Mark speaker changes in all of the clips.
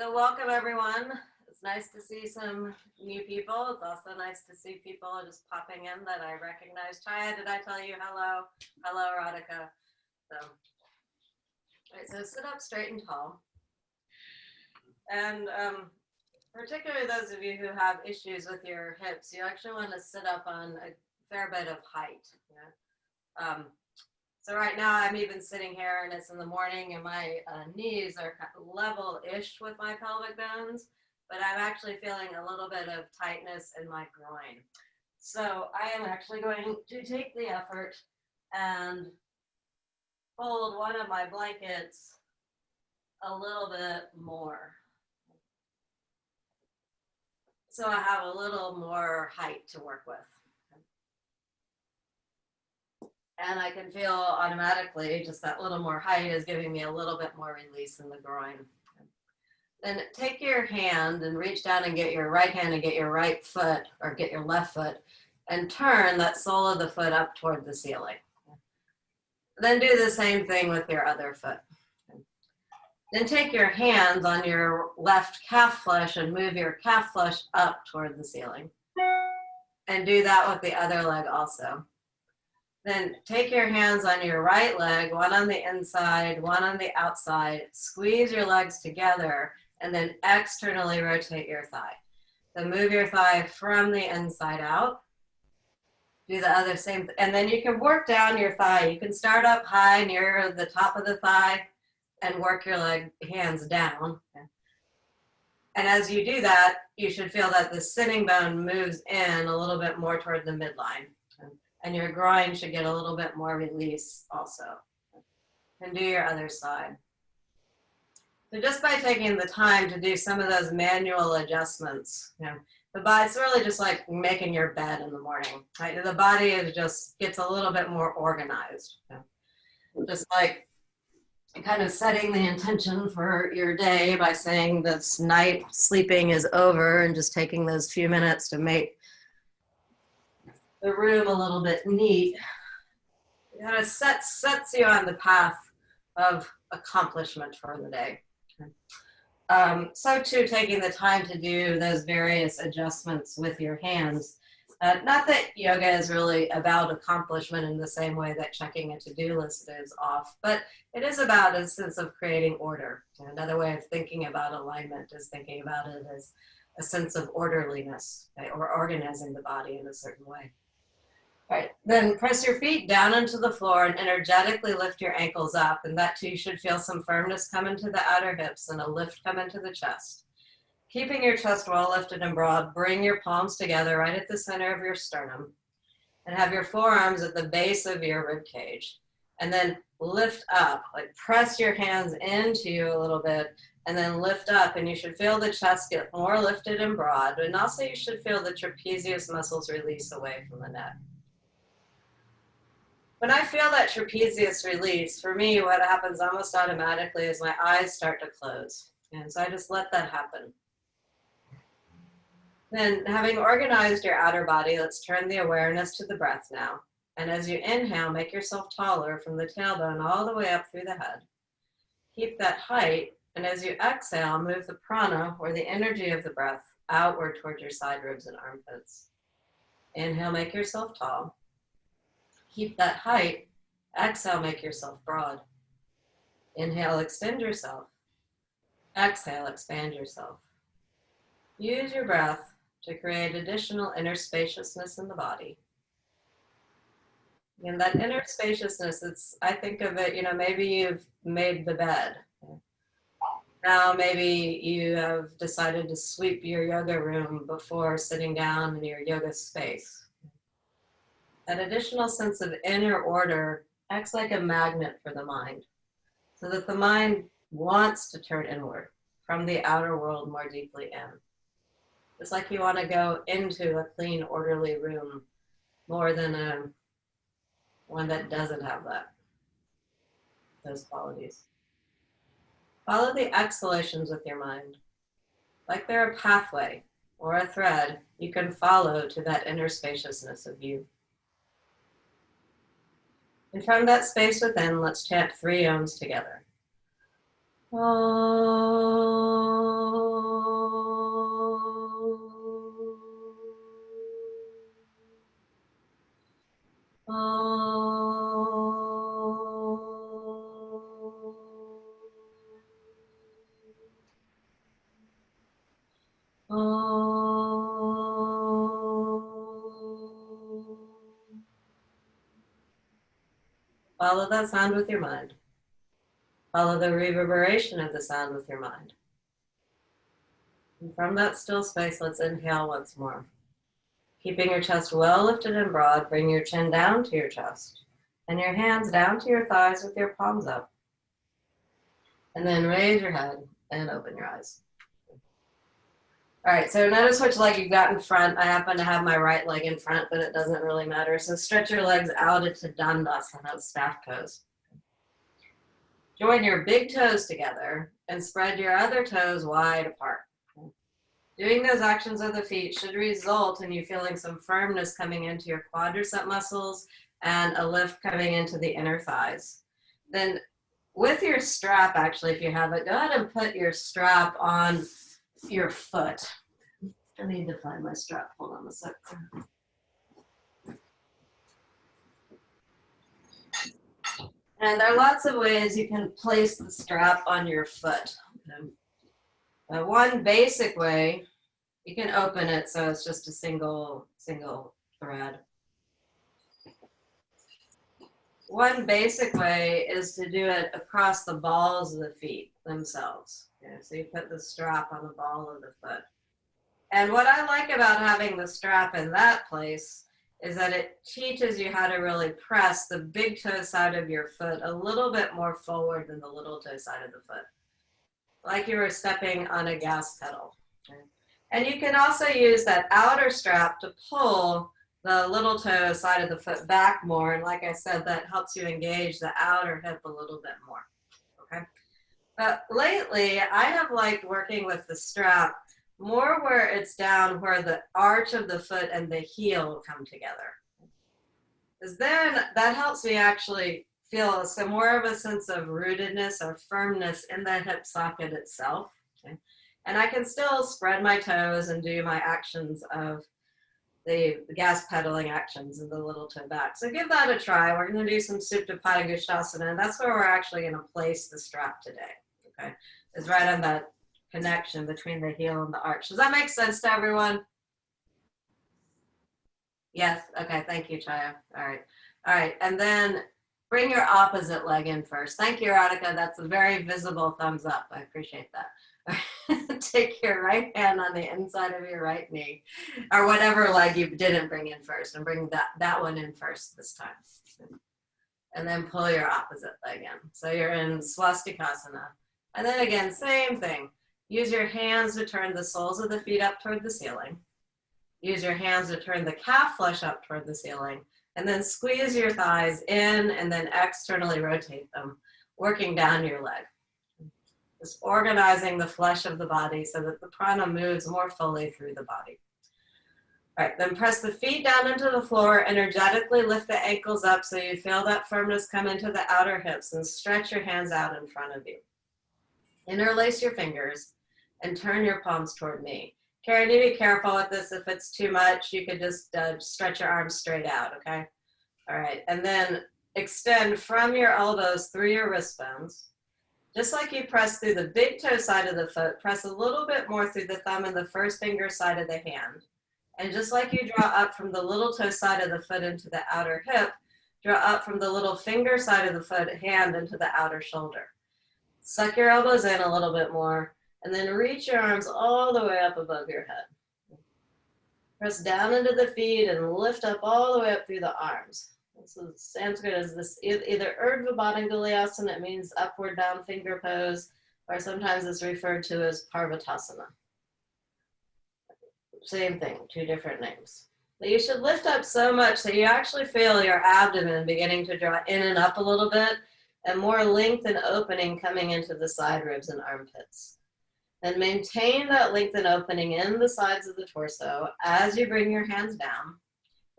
Speaker 1: So welcome everyone. It's nice to see some new people. It's also nice to see people just popping in that I recognize. Chaya, did I tell you hello? Hello, Radhika. So, all right, so sit up straight and tall. And particularly those of you who have issues with your hips, you actually want to sit up on a fair bit of height. Yeah? So right now I'm even sitting here and it's in the morning and my knees are level-ish with my pelvic bones, but I'm actually feeling a little bit of tightness in my groin. So I am actually going to take the effort and fold one of my blankets a little bit more. So I have a little more height to work with. And I can feel automatically just that little more height is giving me a little bit more release in the groin. Then take your hand and reach down and get your right hand and get your right foot or get your left foot and turn that sole of the foot up toward the ceiling. Then do the same thing with your other foot. Then take your hands on your left calf flesh and move your calf flesh up toward the ceiling. And do that with the other leg also. Then take your hands on your right leg, one on the inside, one on the outside, squeeze your legs together, and then externally rotate your thigh. Then move your thigh from the inside out. Do the other same, and then you can work down your thigh. You can start up high near the top of the thigh and work your hands down. And as you do that, you should feel that the sitting bone moves in a little bit more toward the midline. And your groin should get a little bit more release also. And do your other side. So just by taking the time to do some of those manual adjustments, the body's really just like making your bed in the morning. Right? The body is just gets a little bit more organized. Just like kind of setting the intention for your day by saying this night sleeping is over and just taking those few minutes to make the room a little bit neat. It kind of sets you on the path of accomplishment for the day. So too, taking the time to do those various adjustments with your hands. Not that yoga is really about accomplishment in the same way that checking a to-do list is off, but it is about a sense of creating order. Another way of thinking about alignment is thinking about it as a sense of orderliness, right? Or organizing the body in a certain way. All right, then press your feet down into the floor and energetically lift your ankles up, and that too, you should feel some firmness come into the outer hips and a lift come into the chest. Keeping your chest well lifted and broad, bring your palms together right at the center of your sternum and have your forearms at the base of your rib cage. And then lift up, like press your hands into you a little bit and then lift up, and you should feel the chest get more lifted and broad, and also you should feel the trapezius muscles release away from the neck. When I feel that trapezius release, for me, what happens almost automatically is my eyes start to close. And so I just let that happen. Then, having organized your outer body, let's turn the awareness to the breath now. And as you inhale, make yourself taller from the tailbone all the way up through the head. Keep that height, and as you exhale, move the prana, or the energy of the breath, outward towards your side ribs and armpits. Inhale, make yourself tall. Keep that height. Exhale, make yourself broad. Inhale, extend yourself. Exhale, expand yourself. Use your breath to create additional inner spaciousness in the body. And that inner spaciousness, I think of it, maybe you've made the bed. Now maybe you have decided to sweep your yoga room before sitting down in your yoga space. That additional sense of inner order acts like a magnet for the mind, so that the mind wants to turn inward from the outer world more deeply in. It's like you want to go into a clean, orderly room more than one that doesn't have those qualities. Follow the exhalations with your mind, like they're a pathway or a thread you can follow to that inner spaciousness of you. And from that space within, let's chant 3 Oms together. Om. Follow that sound with your mind. Follow the reverberation of the sound with your mind. And from that still space, let's inhale once more. Keeping your chest well lifted and broad, bring your chin down to your chest and your hands down to your thighs with your palms up. And then raise your head and open your eyes. All right, so notice which leg you've got in front. I happen to have my right leg in front, but it doesn't really matter. So stretch your legs out into Dandasana, staff pose. Join your big toes together and spread your other toes wide apart. Doing those actions of the feet should result in you feeling some firmness coming into your quadricep muscles and a lift coming into the inner thighs. Then with your strap, actually, if you have it, go ahead and put your strap on your foot. I need to find my strap. Hold on a sec. And there are lots of ways you can place the strap on your foot. One basic way, you can open it so it's just a single thread. One basic way is to do it across the balls of the feet themselves. Okay, so you put the strap on the ball of the foot. And what I like about having the strap in that place is that it teaches you how to really press the big toe side of your foot a little bit more forward than the little toe side of the foot, like you were stepping on a gas pedal. Okay? And you can also use that outer strap to pull the little toe side of the foot back more. And like I said, that helps you engage the outer hip a little bit more. Okay. But lately, I have liked working with the strap more where it's down, where the arch of the foot and the heel come together. Because then that helps me actually feel some more of a sense of rootedness or firmness in the hip socket itself. Okay? And I can still spread my toes and do my actions of the gas pedaling actions of the little toe back. So give that a try. We're going to do some Supta Padangusthasana, and that's where we're actually going to place the strap today. Okay, it's right on that connection between the heel and the arch. Does that make sense to everyone? Yes. Okay. Thank you, Chaya. All right. All right. And then bring your opposite leg in first. Thank you, Radhika. That's a very visible thumbs up. I appreciate that. Take your right hand on the inside of your right knee, or whatever leg you didn't bring in first, and bring that one in first this time. And then pull your opposite leg in. So you're in Swastikasana. And then again, same thing. Use your hands to turn the soles of the feet up toward the ceiling. Use your hands to turn the calf flesh up toward the ceiling. And then squeeze your thighs in and then externally rotate them, working down your leg. Just organizing the flesh of the body so that the prana moves more fully through the body. All right, then press the feet down into the floor, energetically lift the ankles up so you feel that firmness come into the outer hips, and stretch your hands out in front of you. Interlace your fingers and turn your palms toward me. Karen, you be careful with this. If it's too much, you could just stretch your arms straight out, okay? All right, and then extend from your elbows through your wrist bones. Just like you press through the big toe side of the foot, press a little bit more through the thumb and the first finger side of the hand. And just like you draw up from the little toe side of the foot into the outer hip, draw up from the little finger side of the foot hand into the outer shoulder. Suck your elbows in a little bit more, and then reach your arms all the way up above your head. Press down into the feet and lift up all the way up through the arms. This is Sanskrit as this either Urdhva Badangulyasana, it means upward down finger pose, or sometimes it's referred to as Parvatasana. Same thing, two different names. But you should lift up so much that you actually feel your abdomen beginning to draw in and up a little bit, and more length and opening coming into the side ribs and armpits. Then maintain that length and opening in the sides of the torso as you bring your hands down.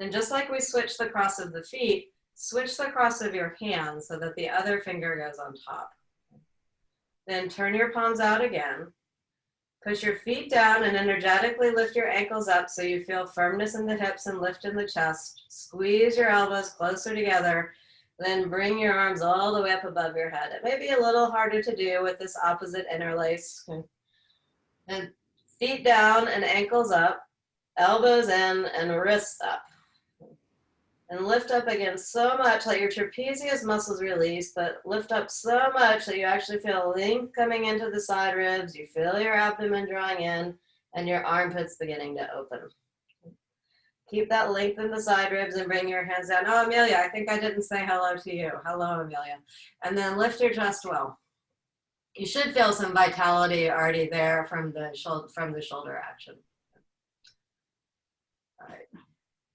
Speaker 1: And just like we switch the cross of the feet, switch the cross of your hands so that the other finger goes on top. Then turn your palms out again. Push your feet down and energetically lift your ankles up so you feel firmness in the hips and lift in the chest. Squeeze your elbows closer together. Then bring your arms all the way up above your head. It may be a little harder to do with this opposite interlace. And Feet down and ankles up, elbows in and wrists up. And lift up again so much that your trapezius muscles release, but lift up so much that you actually feel length coming into the side ribs, you feel your abdomen drawing in, and your armpits beginning to open. Keep that length in the side ribs and bring your hands down. Oh, Amelia, I think I didn't say hello to you. Hello, Amelia. And then lift your chest well. You should feel some vitality already there from the shoulder action. All right.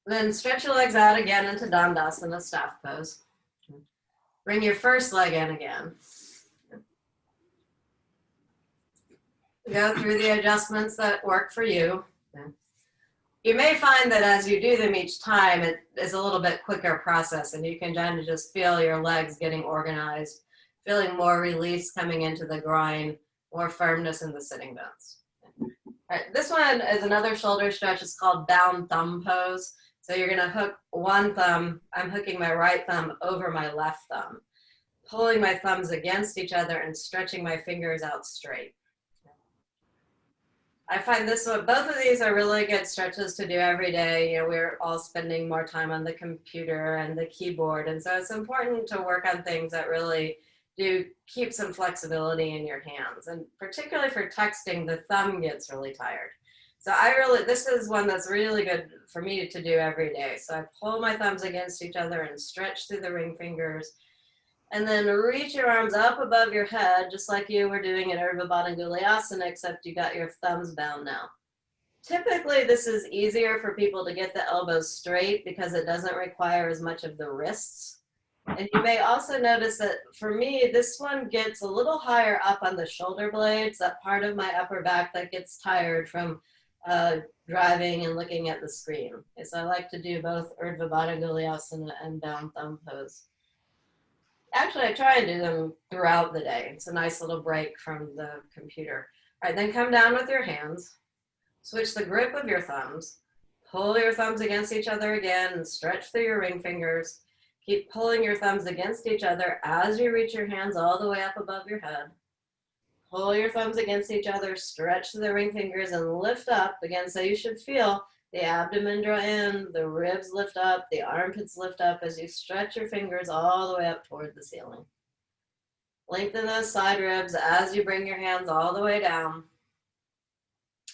Speaker 1: Then stretch your legs out again into Dandasana, staff pose. Bring your first leg in again. Go through the adjustments that work for you. You may find that as you do them each time, it is a little bit quicker process, and you can kind of just feel your legs getting organized, feeling more release coming into the groin, more firmness in the sitting bones. All right, this one is another shoulder stretch. It's called down thumb pose. So you're gonna hook one thumb. I'm hooking my right thumb over my left thumb, pulling my thumbs against each other and stretching my fingers out straight. I find this one, both of these are really good stretches to do every day. You know, we're all spending more time on the computer and the keyboard. And so it's important to work on things that really do keep some flexibility in your hands. And particularly for texting, the thumb gets really tired. So this is one that's really good for me to do every day. So I pull my thumbs against each other and stretch through the ring fingers. And then reach your arms up above your head, just like you were doing in Urdhva Baddha Gulyasana, except you got your thumbs bound now. Typically, this is easier for people to get the elbows straight because it doesn't require as much of the wrists. And you may also notice that for me, this one gets a little higher up on the shoulder blades, that part of my upper back that gets tired from driving and looking at the screen. Okay, so I like to do both Urdhva Baddha Gulyasana and down thumb pose. Actually, I try and do them throughout the day. It's a nice little break from the computer. All right, then come down with your hands. Switch the grip of your thumbs. Pull your thumbs against each other again and stretch through your ring fingers. Keep pulling your thumbs against each other as you reach your hands all the way up above your head. Pull your thumbs against each other, stretch the ring fingers and lift up again. So you should feel the abdomen draw in, the ribs lift up, the armpits lift up as you stretch your fingers all the way up toward the ceiling. Lengthen those side ribs as you bring your hands all the way down.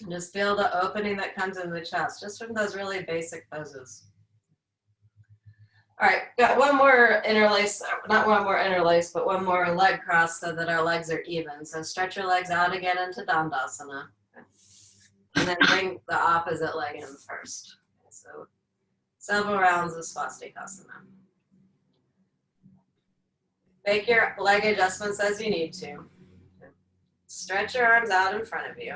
Speaker 1: And just feel the opening that comes in the chest, just from those really basic poses. All right, got one more interlace, not one more interlace, but one more leg cross so that our legs are even. So stretch your legs out again into Dandasana. And then bring the opposite leg in first. Okay, so several rounds of Swastikasana. Make your leg adjustments as you need to. Stretch your arms out in front of you.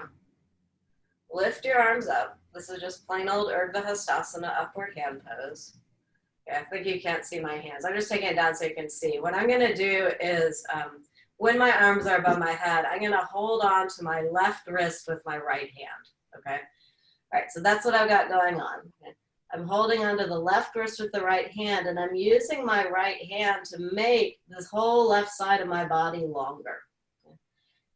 Speaker 1: Lift your arms up. This is just plain old Urdhva Hastasana, upward hand pose. Okay, I think you can't see my hands. I'm just taking it down so you can see. What I'm going to do is, when my arms are above my head, I'm going to hold on to my left wrist with my right hand. Okay. All right. So that's what I've got going on. Okay. I'm holding onto the left wrist with the right hand, and I'm using my right hand to make this whole left side of my body longer. Okay.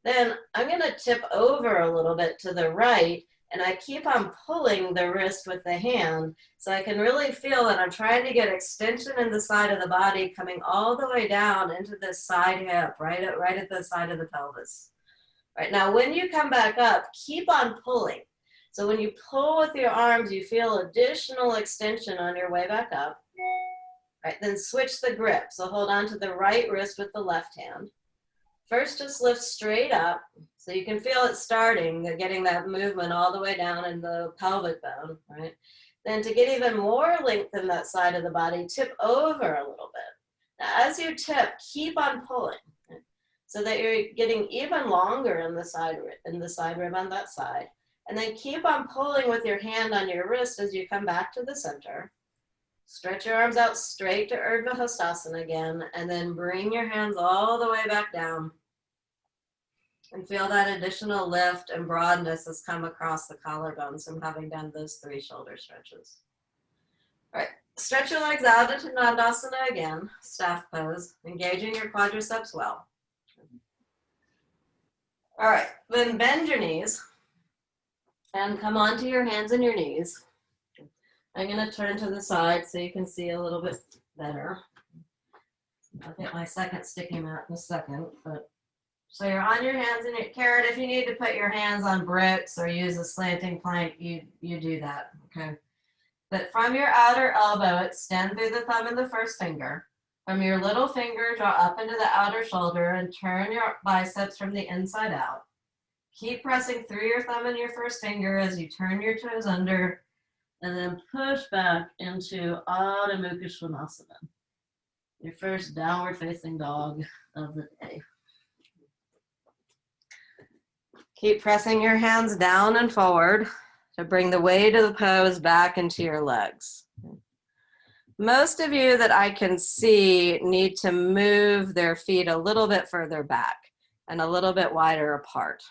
Speaker 1: Then I'm going to tip over a little bit to the right, and I keep on pulling the wrist with the hand so I can really feel that I'm trying to get extension in the side of the body coming all the way down into this side hip, right at the side of the pelvis. Right, now when you come back up, keep on pulling. So when you pull with your arms, you feel additional extension on your way back up. Right, then switch the grip. So hold on to the right wrist with the left hand. First, just lift straight up so you can feel it starting, getting that movement all the way down in the pelvic bone, right? Then to get even more length in that side of the body, tip over a little bit. Now, as you tip, keep on pulling, right? So that you're getting even longer in the side rib on that side. And then keep on pulling with your hand on your wrist as you come back to the center. Stretch your arms out straight to Urdhva Hastasana again, and then bring your hands all the way back down. And feel that additional lift and broadness has come across the collarbones from having done those 3 shoulder stretches. All right, stretch your legs out into Dandasana again, staff pose, engaging your quadriceps well. All right, then bend your knees. And come onto your hands and your knees. I'm going to turn to the side so you can see a little bit better. I'll get my second sticky mat in a second. But so you're on your hands and your carrot. If you need to put your hands on bricks or use a slanting plank, you do that. Okay. But from your outer elbow, extend through the thumb and the first finger. From your little finger, draw up into the outer shoulder and turn your biceps from the inside out. Keep pressing through your thumb and your first finger as you turn your toes under, and then push back into Adho Mukha Svanasana, your first downward facing dog of the day. Keep pressing your hands down and forward to bring the weight of the pose back into your legs. Most of you that I can see need to move their feet a little bit further back and a little bit wider apart.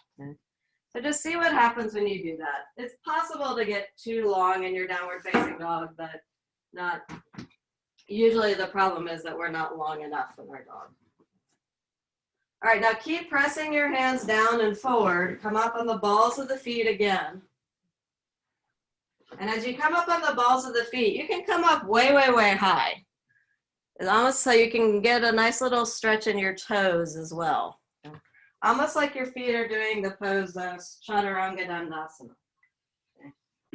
Speaker 1: So just see what happens when you do that. It's possible to get too long in your downward facing dog, but not usually. The problem is that we're not long enough in our dog. All right, now keep pressing your hands down and forward. Come up on the balls of the feet again. And as you come up on the balls of the feet, you can come up way, way, way high. It's almost so you can get a nice little stretch in your toes as well. Almost like your feet are doing the pose of Chaturanga Dandasana. Okay.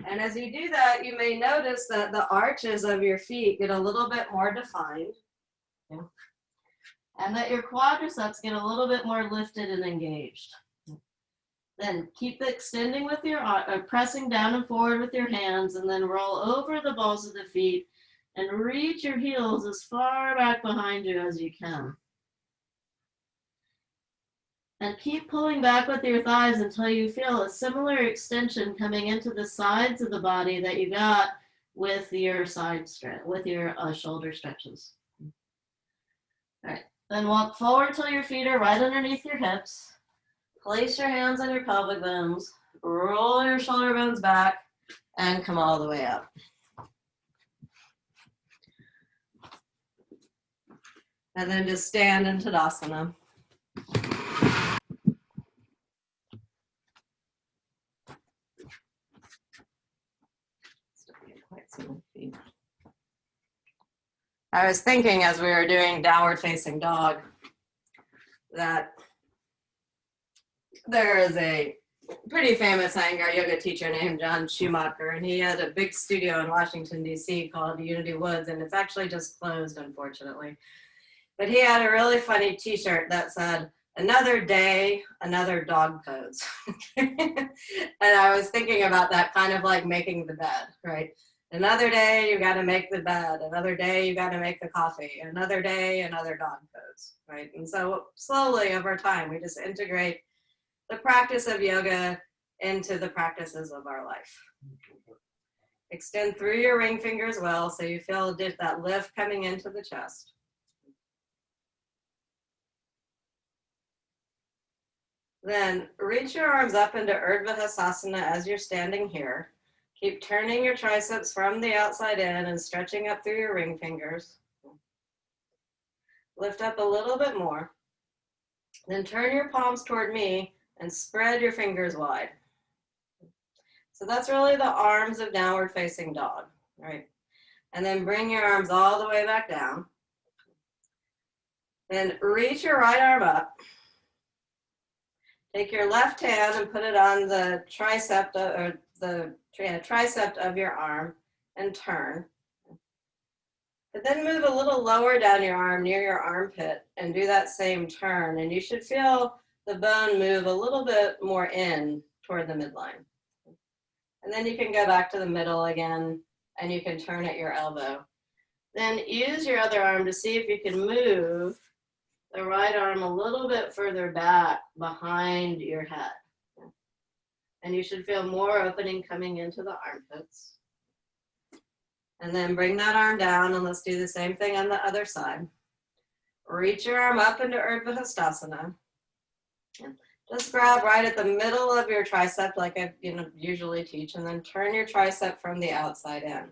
Speaker 1: And as you do that, you may notice that the arches of your feet get a little bit more defined. Okay. And that your quadriceps get a little bit more lifted and engaged. Then keep extending with your, pressing down and forward with your hands, and then roll over the balls of the feet and reach your heels as far back behind you as you can. And keep pulling back with your thighs until you feel a similar extension coming into the sides of the body that you got with your side stretch, with your shoulder stretches. All right, then walk forward till your feet are right underneath your hips. Place your hands on your pelvic bones, roll your shoulder bones back, and come all the way up. And then just stand in Tadasana. I was thinking as we were doing downward facing dog that there is a pretty famous Iyengar yoga teacher named John Schumacher, and he had a big studio in Washington, D.C. called Unity Woods, and it's actually just closed, unfortunately. But he had a really funny t-shirt that said, "Another day, another dog pose." And I was thinking about that, kind of like making the bed, right? Another day, you got to make the bed. Another day, you got to make the coffee. Another day, another dog pose, right? And so slowly over time, we just integrate the practice of yoga into the practices of our life. Extend through your ring fingers well so you feel that lift coming into the chest. Then reach your arms up into Urdhva Hastasana as you're standing here. Keep turning your triceps from the outside in and stretching up through your ring fingers. Lift up a little bit more. Then turn your palms toward me and spread your fingers wide. So that's really the arms of downward facing dog, right? And then bring your arms all the way back down. Then reach your right arm up. Take your left hand and put it on the tricep of your arm and turn. But then move a little lower down your arm near your armpit and do that same turn. And you should feel the bone move a little bit more in toward the midline. And then you can go back to the middle again and you can turn at your elbow. Then use your other arm to see if you can move the right arm a little bit further back behind your head. And you should feel more opening coming into the armpits. And then bring that arm down and let's do the same thing on the other side. Reach your arm up into Urdhva Hastasana. Just grab right at the middle of your tricep like I usually teach, and then turn your tricep from the outside in.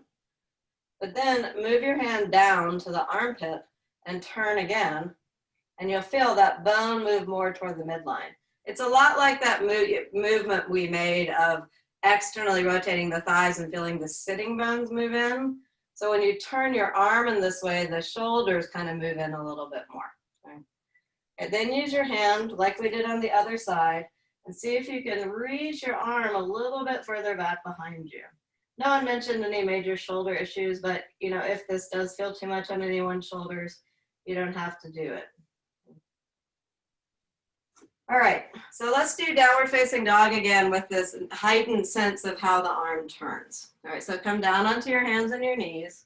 Speaker 1: But then move your hand down to the armpit and turn again, and you'll feel that bone move more toward the midline. It's a lot like that movement we made of externally rotating the thighs and feeling the sitting bones move in. So when you turn your arm in this way, the shoulders kind of move in a little bit more. Okay? And then use your hand, like we did on the other side, and see if you can reach your arm a little bit further back behind you. No one mentioned any major shoulder issues, but you know, if this does feel too much on anyone's shoulders, you don't have to do it. All right, so let's do downward facing dog again with this heightened sense of how the arm turns. All right, so come down onto your hands and your knees.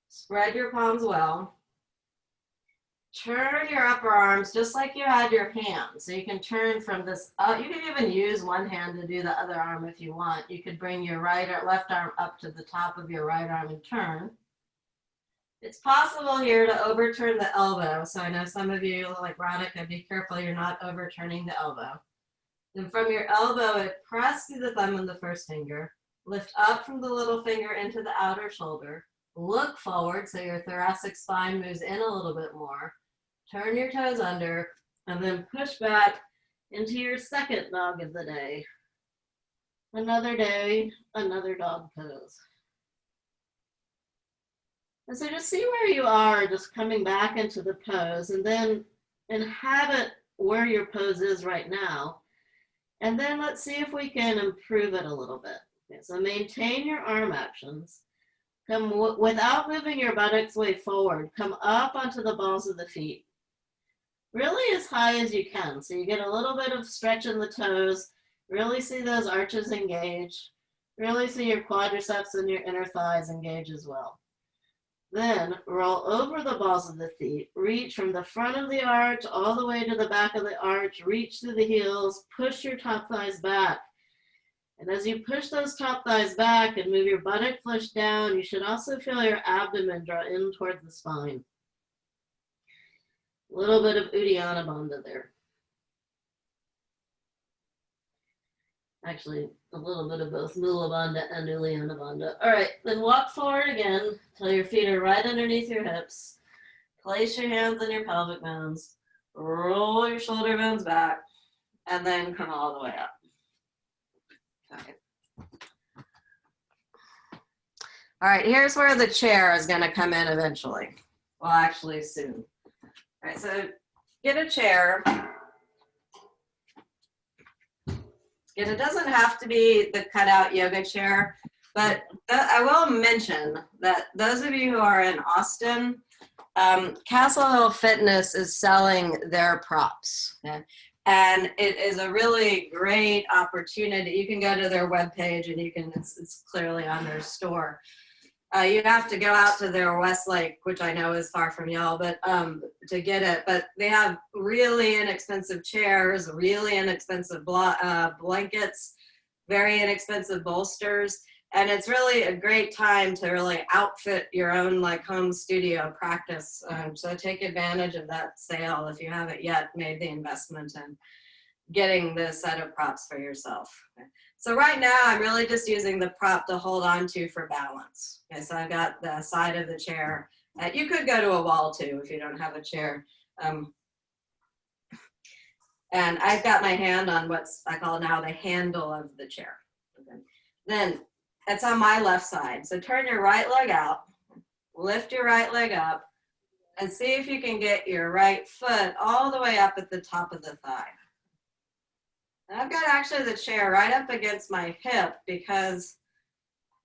Speaker 1: Spread your palms well. Turn your upper arms just like you had your hands. So you can turn from this up. You can even use one hand to do the other arm if you want. You could bring your right or left arm up to the top of your right arm and turn. It's possible here to overturn the elbow. So I know some of you, like Radhika, be careful you're not overturning the elbow. Then from your elbow, press through the thumb and the first finger. Lift up from the little finger into the outer shoulder. Look forward so your thoracic spine moves in a little bit more. Turn your toes under and then push back into your second dog of the day. Another day, another dog pose. And so just see where you are, just coming back into the pose, and then inhabit where your pose is right now. And then let's see if we can improve it a little bit. Okay, so maintain your arm actions. Come without moving your buttocks way forward. Come up onto the balls of the feet. Really as high as you can. So you get a little bit of stretch in the toes. Really see those arches engage. Really see your quadriceps and your inner thighs engage as well. Then roll over the balls of the feet, reach from the front of the arch all the way to the back of the arch, reach through the heels, push your top thighs back. And as you push those top thighs back and move your buttock flush down, you should also feel your abdomen draw in towards the spine. A little bit of Uddiyana Bandha there. Actually, a little bit of both Mula Bandha and Uddiyana Bandha. All right, then walk forward again till your feet are right underneath your hips. Place your hands on your pelvic bones. Roll your shoulder bones back, and then come all the way up. Okay. All right, here's where the chair is going to come in eventually. Well, actually soon. All right, so get a chair. And it doesn't have to be the cutout yoga chair, but I will mention that those of you who are in Austin, Castle Hill Fitness is selling their props. Okay? And it is a really great opportunity. You can go to their webpage and you can, it's clearly on their store. You have to go out to their Westlake, which I know is far from y'all, but to get it. But they have really inexpensive chairs, really inexpensive blankets, very inexpensive bolsters. And it's really a great time to really outfit your own like home studio practice. So take advantage of that sale if you haven't yet made the investment in getting the set of props for yourself. Okay. So right now I'm really just using the prop to hold on to for balance. Okay, so I've got the side of the chair. You could go to a wall too if you don't have a chair. And I've got my hand on what's I call now the handle of the chair. Okay. Then it's on my left side. So turn your right leg out, lift your right leg up, and see if you can get your right foot all the way up at the top of the thigh. And I've got actually the chair right up against my hip because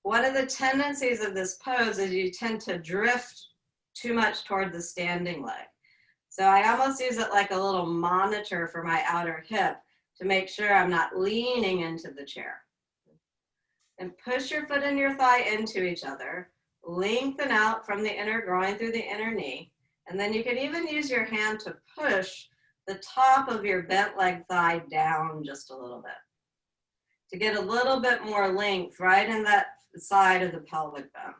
Speaker 1: one of the tendencies of this pose is you tend to drift too much toward the standing leg. So I almost use it like a little monitor for my outer hip to make sure I'm not leaning into the chair. And push your foot and your thigh into each other. Lengthen out from the inner groin through the inner knee. And then you can even use your hand to push the top of your bent leg thigh down just a little bit to get a little bit more length right in that side of the pelvic bone.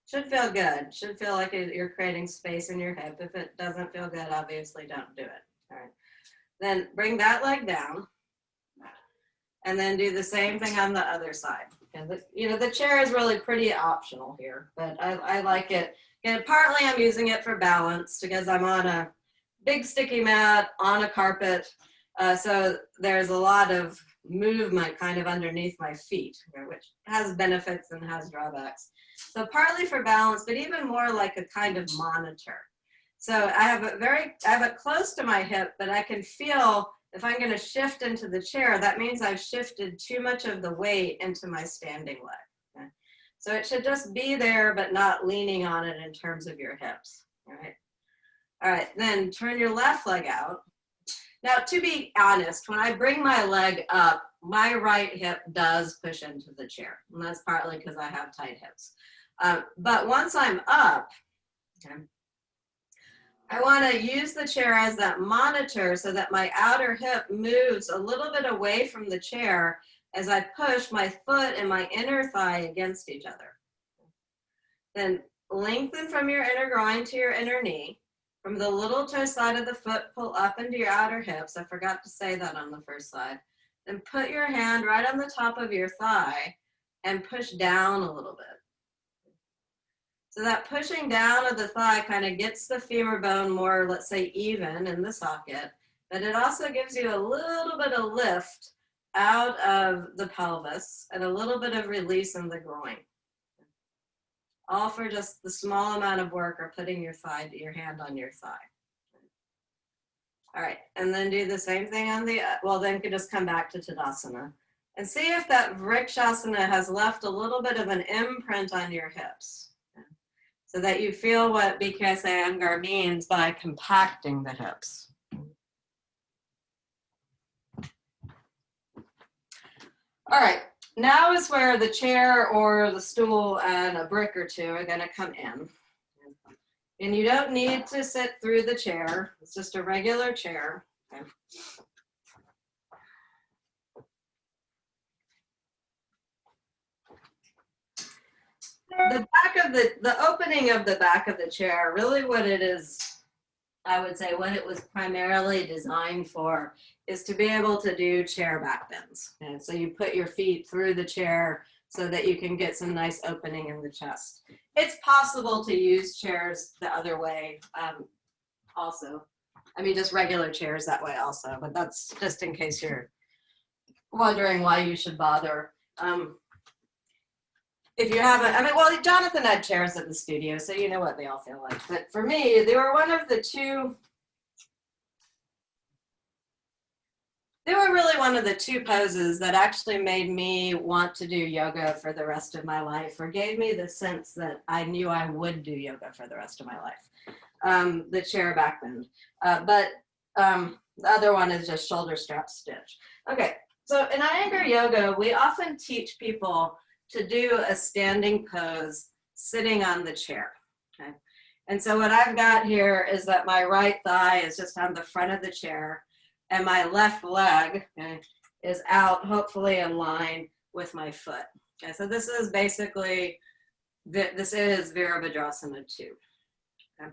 Speaker 1: Should feel good. Should feel like you're creating space in your hip. If it doesn't feel good, obviously don't do it. All right. Then bring that leg down and then do the same thing on the other side. And the chair is really pretty optional here, but I like it. And partly I'm using it for balance because I'm on a big sticky mat on a carpet. So there's a lot of movement kind of underneath my feet, which has benefits and has drawbacks. So partly for balance, but even more like a kind of monitor. So I have it close to my hip, but I can feel if I'm going to shift into the chair, that means I've shifted too much of the weight into my standing leg. Okay? So it should just be there, but not leaning on it in terms of your hips. All right, then turn your left leg out. Now, to be honest, when I bring my leg up, my right hip does push into the chair. And that's partly because I have tight hips. But once I'm up, okay, I want to use the chair as that monitor so that my outer hip moves a little bit away from the chair as I push my foot and my inner thigh against each other. Then lengthen from your inner groin to your inner knee. From the little toe side of the foot, pull up into your outer hips. I forgot to say that on the first slide. Then put your hand right on the top of your thigh and push down a little bit. So that pushing down of the thigh kind of gets the femur bone more, let's say, even in the socket, but it also gives you a little bit of lift out of the pelvis and a little bit of release in the groin. All for just the small amount of work or putting your hand on your thigh. All right, and then do the same thing on the, then you can just come back to Tadasana and see if that Vrikshasana has left a little bit of an imprint on your hips so that you feel what BKS Iyengar means by compacting the hips. All right. Now is where the chair or the stool and a brick or two are going to come in. And you don't need to sit through the chair. It's just a regular chair. Okay. The opening of the back of the chair, really what it is, I would say what it was primarily designed for is to be able to do chair back bends. And so you put your feet through the chair so that you can get some nice opening in the chest. It's possible to use chairs the other way also. I mean, just regular chairs that way also, but that's just in case you're wondering why you should bother. If you haven't, Jonathan had chairs at the studio, so you know what they all feel like. But for me, they were really one of the two poses that actually made me want to do yoga for the rest of my life, or gave me the sense that I knew I would do yoga for the rest of my life. The chair back bend. But the other one is just shoulder strap stitch. Okay, so in Iyengar yoga, we often teach people to do a standing pose sitting on the chair. Okay? And so what I've got here is that my right thigh is just on the front of the chair and my left leg is out, hopefully in line with my foot. Okay, so this is basically, this is Virabhadrasana 2. Okay?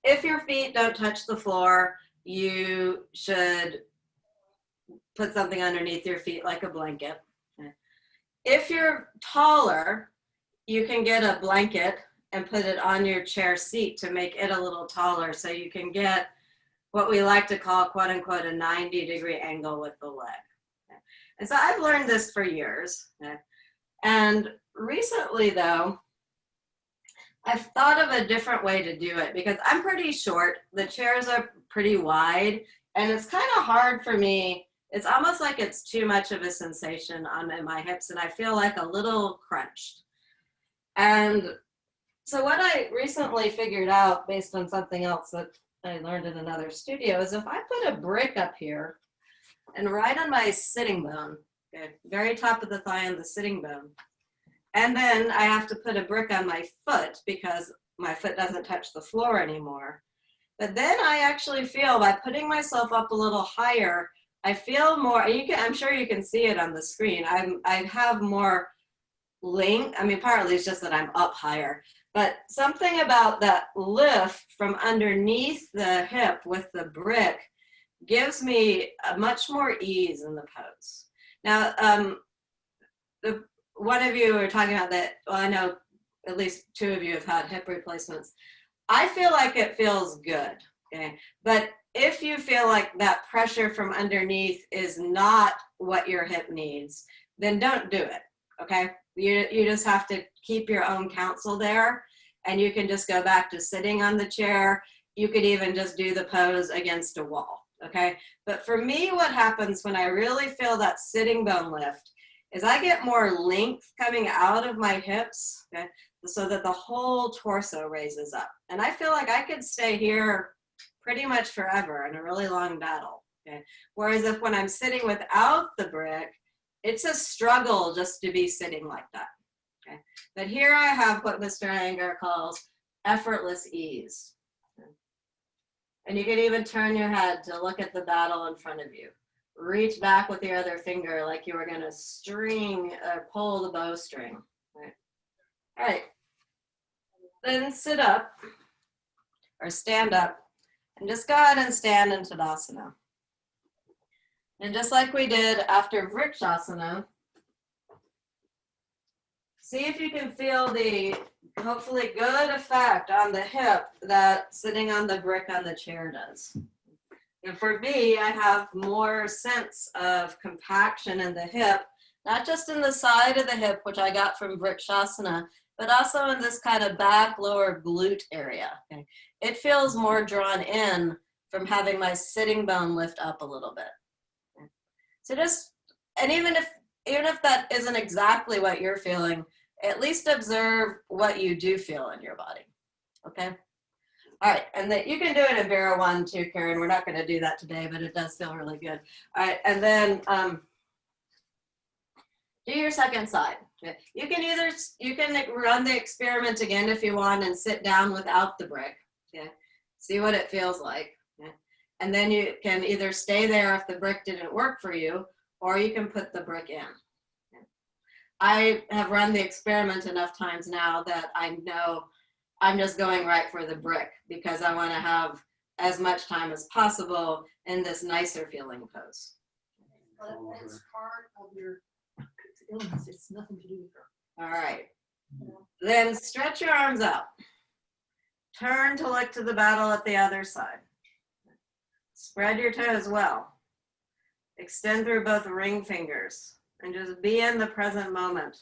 Speaker 1: If your feet don't touch the floor, you should put something underneath your feet like a blanket. Okay? If you're taller, you can get a blanket and put it on your chair seat to make it a little taller so you can get what we like to call, quote unquote, a 90-degree angle with the leg. Okay. And so I've learned this for years. Okay. And recently though, I've thought of a different way to do it because I'm pretty short, the chairs are pretty wide, and it's kind of hard for me. It's almost like it's too much of a sensation on my hips and I feel like a little crunched. And so what I recently figured out based on something else that I learned in another studio is if I put a brick up here and right on my sitting bone, okay, very top of the thigh on the sitting bone, and then I have to put a brick on my foot because my foot doesn't touch the floor anymore. But then I actually feel by putting myself up a little higher, I feel more, I'm sure you can see it on the screen. I have more length. I mean, partly it's just that I'm up higher, but something about that lift from underneath the hip with the brick gives me a much more ease in the pose. Now, one of you were talking about that, well, I know at least two of you have had hip replacements. I feel like it feels good. okay? But if you feel like that pressure from underneath is not what your hip needs, then don't do it, okay? You just have to keep your own counsel there, and you can just go back to sitting on the chair. You could even just do the pose against a wall, okay? But for me, what happens when I really feel that sitting bone lift is I get more length coming out of my hips, okay, so that the whole torso raises up. And I feel like I could stay here pretty much forever in a really long battle, okay? Whereas if when I'm sitting without the brick, it's a struggle just to be sitting like that, okay? But here I have what Mr. Iyengar calls effortless ease. Okay? And you can even turn your head to look at the battle in front of you. Reach back with your other finger like you were gonna string or pull the bowstring, right? All right, then sit up or stand up and just go ahead and stand in Tadasana. And just like we did after Vrikshasana, see if you can feel the hopefully good effect on the hip that sitting on the brick on the chair does. And for me, I have more sense of compaction in the hip, not just in the side of the hip, which I got from Vrikshasana, but also in this kind of back lower glute area. Okay? It feels more drawn in from having my sitting bone lift up a little bit. Okay? So just, and even if that isn't exactly what you're feeling, at least observe what you do feel in your body, okay? All right, and then you can do it in Vera 1 too, Karen. We're not gonna do that today, but it does feel really good. All right, and then do your second side. Okay. You can run the experiment again if you want and sit down without the brick, okay? See what it feels like, okay? And then you can either stay there if the brick didn't work for you, or you can put the brick in. Okay? I have run the experiment enough times now that I know I'm just going right for the brick because I want to have as much time as possible in this nicer feeling pose.
Speaker 2: But it's part of your illness. It's nothing to do with her.
Speaker 1: All right. Then stretch your arms out. Turn to look to the battle at the other side. Spread your toes well. Extend through both ring fingers and just be in the present moment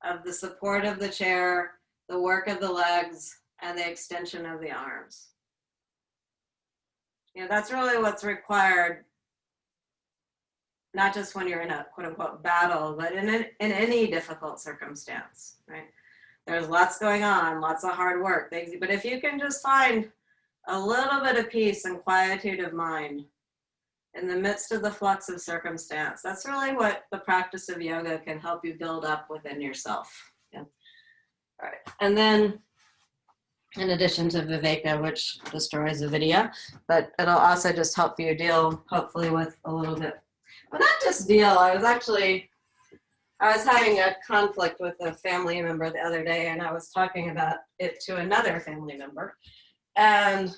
Speaker 1: of the support of the chair, the work of the legs, and the extension of the arms. You know, that's really what's required, not just when you're in a quote unquote battle, but in any difficult circumstance, right? There's lots going on, lots of hard work, things, but if you can just find a little bit of peace and quietude of mind in the midst of the flux of circumstance, that's really what the practice of yoga can help you build up within yourself. Yeah. All right, and then in addition to Viveka, which destroys the video, but it'll also just help you deal, hopefully, with a little bit, well, not just deal, I was having a conflict with a family member the other day, and I was talking about it to another family member, and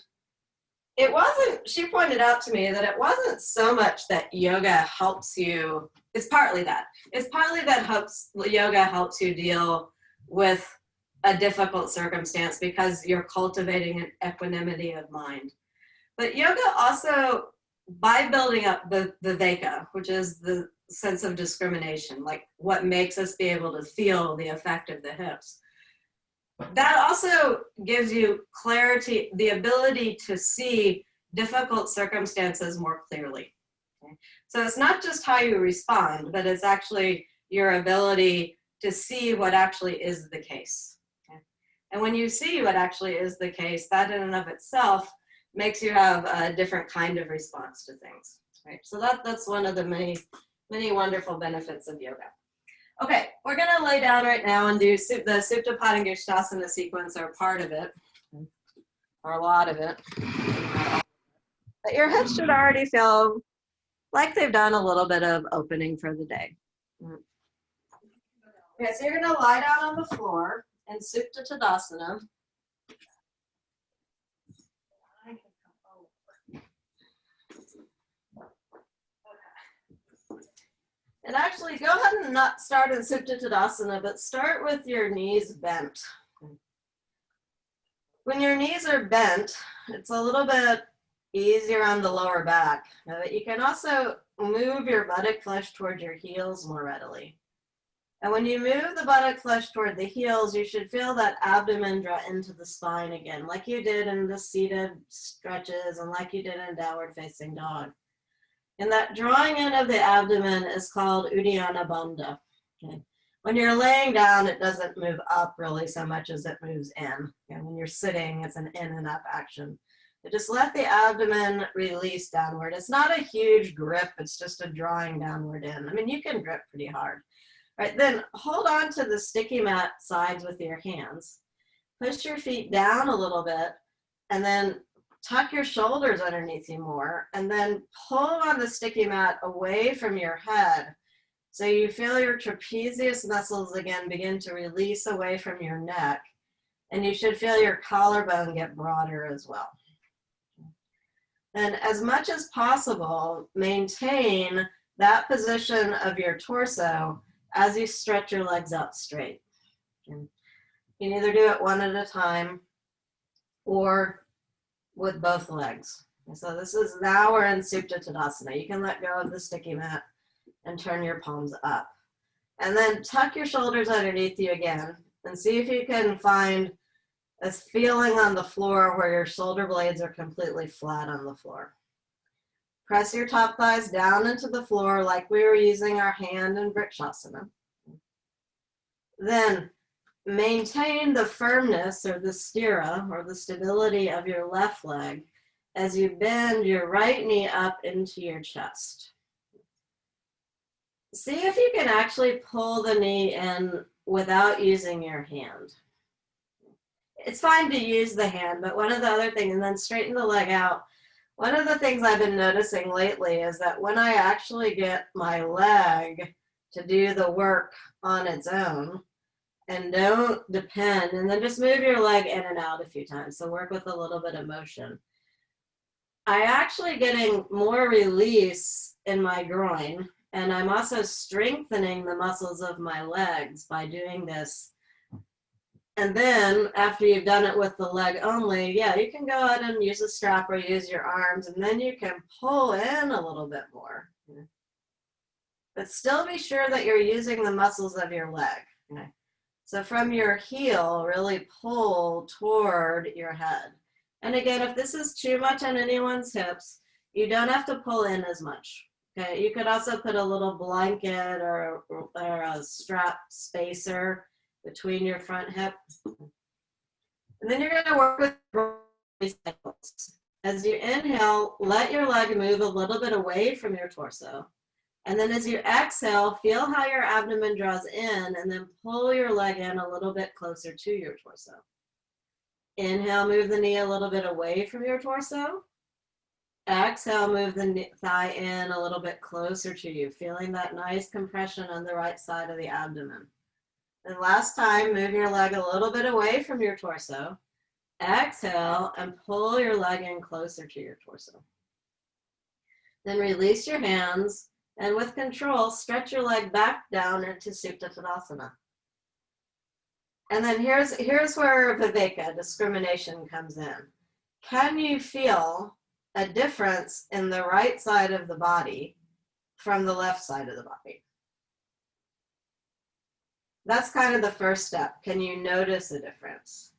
Speaker 1: it wasn't, she pointed out to me that it wasn't so much that yoga helps you, it's partly that yoga helps you deal with a difficult circumstance because you're cultivating an equanimity of mind. But yoga also, by building up the viveka, which is the sense of discrimination, like what makes us be able to feel the effect of the hips, that also gives you clarity, the ability to see difficult circumstances more clearly. Okay? So it's not just how you respond, but it's actually your ability to see what actually is the case. Okay? And when you see what actually is the case, that in and of itself makes you have a different kind of response to things. Right? So that's one of the many wonderful benefits of yoga. Okay, we're gonna lay down right now and do the Supta Padangusthasana sequence, or part of it, or a lot of it. But your hips should already feel like they've done a little bit of opening for the day. Okay, so you're gonna lie down on the floor in Supta Tadasana. And actually, go ahead and not start in Supta Tadasana, but start with your knees bent. When your knees are bent, it's a little bit easier on the lower back. But you can also move your buttock flesh toward your heels more readily. And when you move the buttock flesh toward the heels, you should feel that abdomen draw into the spine again, like you did in the seated stretches and like you did in downward facing dog. And that drawing in of the abdomen is called Uddiyana Bandha. Okay. When you're laying down, it doesn't move up really so much as it moves in. And when you're sitting, it's an in and up action. But just let the abdomen release downward. It's not a huge grip, it's just a drawing downward in. I mean, you can grip pretty hard. All right, then hold on to the sticky mat sides with your hands. Push your feet down a little bit, and then tuck your shoulders underneath you more, and then pull on the sticky mat away from your head. So you feel your trapezius muscles again begin to release away from your neck, and you should feel your collarbone get broader as well. And as much as possible, maintain that position of your torso as you stretch your legs out straight. You can either do it one at a time or with both legs. And so this is, now we're in Supta Tadasana. You can let go of the sticky mat and turn your palms up. And then tuck your shoulders underneath you again and see if you can find a feeling on the floor where your shoulder blades are completely flat on the floor. Press your top thighs down into the floor like we were using our hand in Vrikshasana. Then maintain the firmness or the stira or the stability of your left leg as you bend your right knee up into your chest. See if you can actually pull the knee in without using your hand. It's fine to use the hand, but one of the other things, and then straighten the leg out. One of the things I've been noticing lately is that when I actually get my leg to do the work on its own, and don't depend, and then just move your leg in and out a few times. So work with a little bit of motion. I'm actually getting more release in my groin, and I'm also strengthening the muscles of my legs by doing this. And then after you've done it with the leg only, yeah, you can go ahead and use a strap or use your arms, and then you can pull in a little bit more. But still be sure that you're using the muscles of your leg. Okay? So from your heel, really pull toward your head. And again, if this is too much on anyone's hips, you don't have to pull in as much. Okay, you could also put a little blanket or a strap spacer between your front hip. And then you're going to work with cycles. As you inhale, let your leg move a little bit away from your torso. And then as you exhale, feel how your abdomen draws in, and then pull your leg in a little bit closer to your torso. Inhale, move the knee a little bit away from your torso. Exhale, move the thigh in a little bit closer to you, feeling that nice compression on the right side of the abdomen. And last time, move your leg a little bit away from your torso. Exhale and pull your leg in closer to your torso. Then release your hands, and with control, stretch your leg back down into Supta Tadasana. And then here's where viveka, discrimination, comes in. Can you feel a difference in the right side of the body from the left side of the body? That's kind of the first step. Can you notice a difference?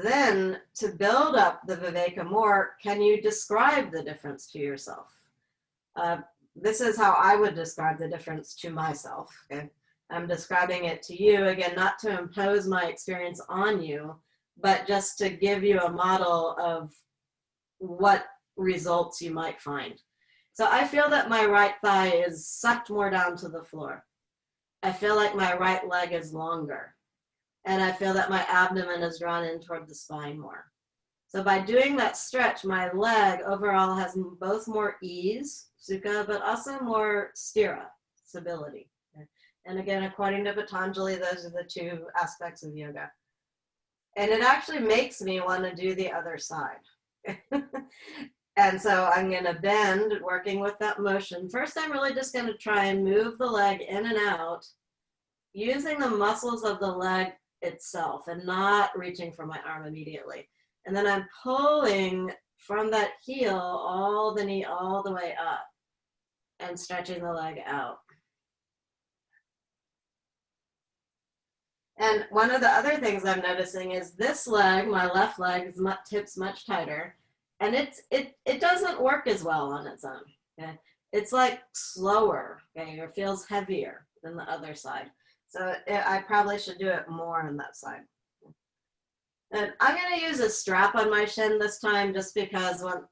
Speaker 1: Then, to build up the viveka more, can you describe the difference to yourself? This is how I would describe the difference to myself. Okay? I'm describing it to you, again, not to impose my experience on you, but just to give you a model of what results you might find. So I feel that my right thigh is sucked more down to the floor. I feel like my right leg is longer. And I feel that my abdomen is drawn in toward the spine more. So by doing that stretch, my leg overall has both more ease, sukha, but also more stira, stability. And again, according to Patanjali, those are the two aspects of yoga. And it actually makes me want to do the other side. And so I'm going to bend, working with that motion. First, I'm really just going to try and move the leg in and out, using the muscles of the leg itself and not reaching for my arm immediately. And then I'm pulling from that heel all the knee all the way up and stretching the leg out. And one of the other things I'm noticing is this leg, my left leg, tips much tighter, and it doesn't work as well on its own. Okay? It's like slower, okay, or feels heavier than the other side. So I probably should do it more on that side. And I'm going to use a strap on my shin this time just because when,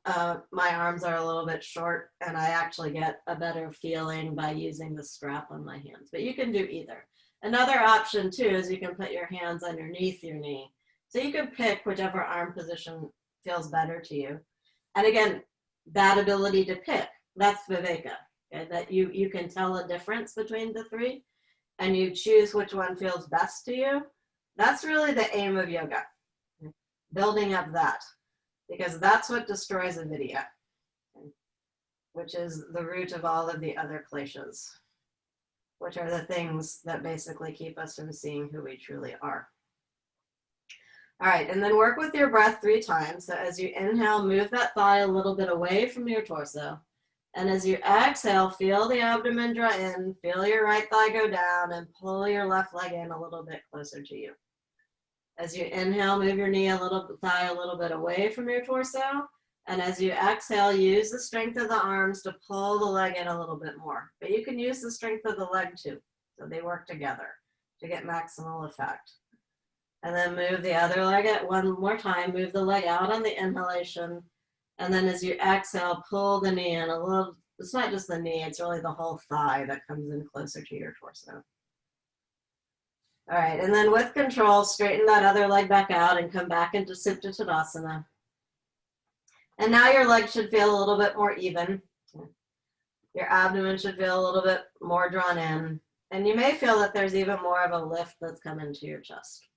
Speaker 1: my arms are a little bit short and I actually get a better feeling by using the strap on my hands. But you can do either. Another option too is you can put your hands underneath your knee. So you can pick whichever arm position feels better to you. And again, that ability to pick, that's viveka, okay? That you can tell a difference between the three and you choose which one feels best to you. That's really the aim of yoga. Building up that, because that's what destroys avidya, which is the root of all of the other kleshas, which are the things that basically keep us from seeing who we truly are. All right, and then work with your breath 3 times. So as you inhale, move that thigh a little bit away from your torso. And as you exhale, feel the abdomen draw in, feel your right thigh go down, and pull your left leg in a little bit closer to you. As you inhale, move your thigh a little bit away from your torso. And as you exhale, use the strength of the arms to pull the leg in a little bit more. But you can use the strength of the leg too. So they work together to get maximal effect. And then move the other leg one more time. Move the leg out on the inhalation. And then as you exhale, pull the knee in a little. It's not just the knee, it's really the whole thigh that comes in closer to your torso. All right, and then with control, straighten that other leg back out and come back into Supta Tadasana. And now your legs should feel a little bit more even. Your abdomen should feel a little bit more drawn in. And you may feel that there's even more of a lift that's come into your chest.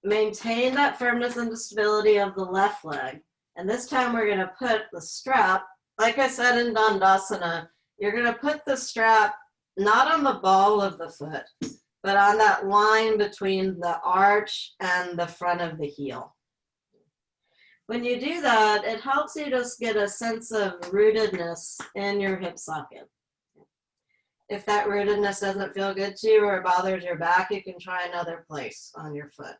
Speaker 1: Maintain that firmness and stability of the left leg. And this time we're going to put the strap, like I said in Dandasana, you're going to put the strap not on the ball of the foot, but on that line between the arch and the front of the heel. When you do that, it helps you just get a sense of rootedness in your hip socket. If that rootedness doesn't feel good to you or bothers your back, you can try another place on your foot.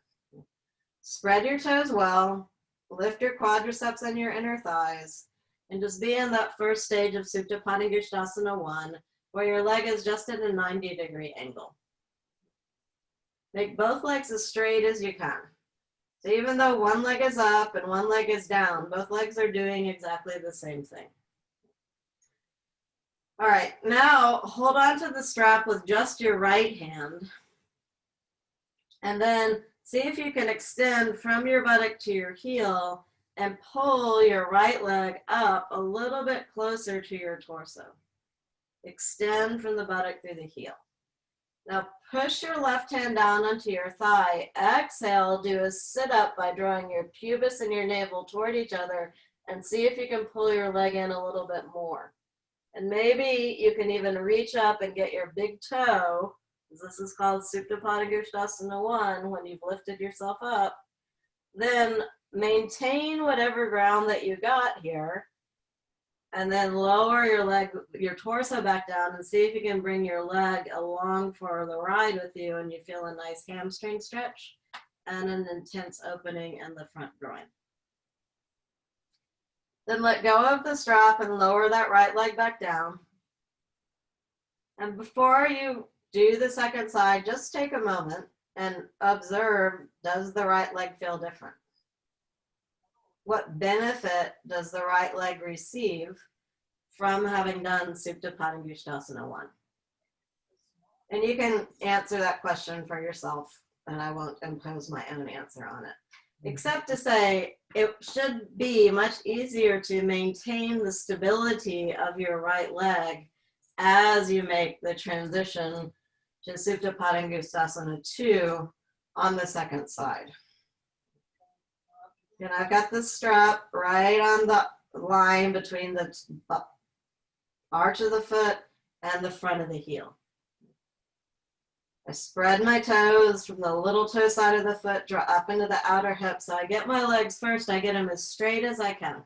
Speaker 1: Spread your toes well, lift your quadriceps and your inner thighs, and just be in that first stage of Supta Padangusthasana 1, where your leg is just at a 90-degree angle. Make both legs as straight as you can. So even though one leg is up and one leg is down, both legs are doing exactly the same thing. All right, now hold on to the strap with just your right hand. And then see if you can extend from your buttock to your heel and pull your right leg up a little bit closer to your torso. Extend from the buttock through the heel. Now push your left hand down onto your thigh. Exhale, do a sit up by drawing your pubis and your navel toward each other and see if you can pull your leg in a little bit more. And maybe you can even reach up and get your big toe. This is called Supta Padangusthasana 1 when you've lifted yourself up. Then maintain whatever ground that you got here. And then lower your torso back down and see if you can bring your leg along for the ride with you and you feel a nice hamstring stretch and an intense opening in the front groin. Then let go of the strap and lower that right leg back down. And before you do the second side, just take a moment and observe, does the right leg feel different? What benefit does the right leg receive from having done Supta Padangusthasana 1? And you can answer that question for yourself, and I won't impose my own answer on it. Except to say, it should be much easier to maintain the stability of your right leg as you make the transition to Supta Padangusthasana 2 on the second side. And I've got the strap right on the line between the arch of the foot and the front of the heel. I spread my toes from the little toe side of the foot, draw up into the outer hip. So I get my legs first, I get them as straight as I can.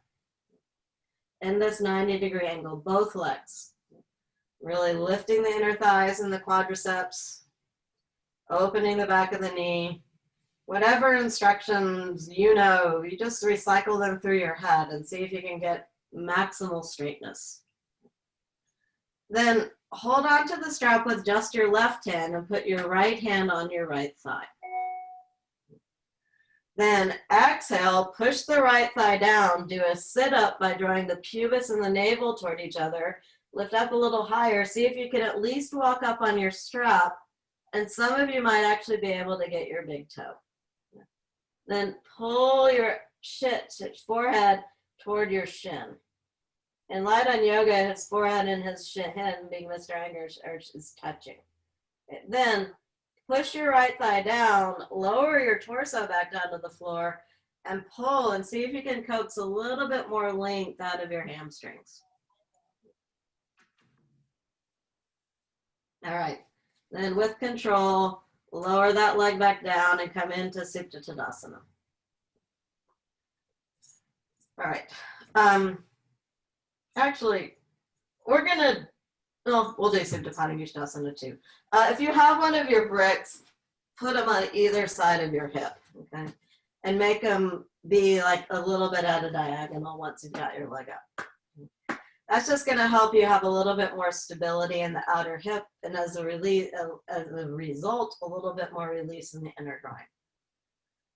Speaker 1: In this 90-degree angle, both legs. Really lifting the inner thighs and the quadriceps, opening the back of the knee. Whatever instructions you know, you just recycle them through your head and see if you can get maximal straightness. Then hold on to the strap with just your left hand and put your right hand on your right thigh. Then exhale, push the right thigh down, do a sit-up by drawing the pubis and the navel toward each other. Lift up a little higher, see if you can at least walk up on your strap, and some of you might actually be able to get your big toe. Then pull your forehead toward your shin. In Light on Yoga, his forehead and his shin, being Mr. Iyengar, is touching. Then push your right thigh down, lower your torso back down to the floor, and pull and see if you can coax a little bit more length out of your hamstrings. All right, then with control, lower that leg back down and come into Supta Tadasana. All right. Actually, we'll do Supta Padangusthasana too. If you have one of your bricks, put them on either side of your hip, okay? And make them be like a little bit at a diagonal once you've got your leg up. That's just going to help you have a little bit more stability in the outer hip, and as a result, a little bit more release in the inner groin.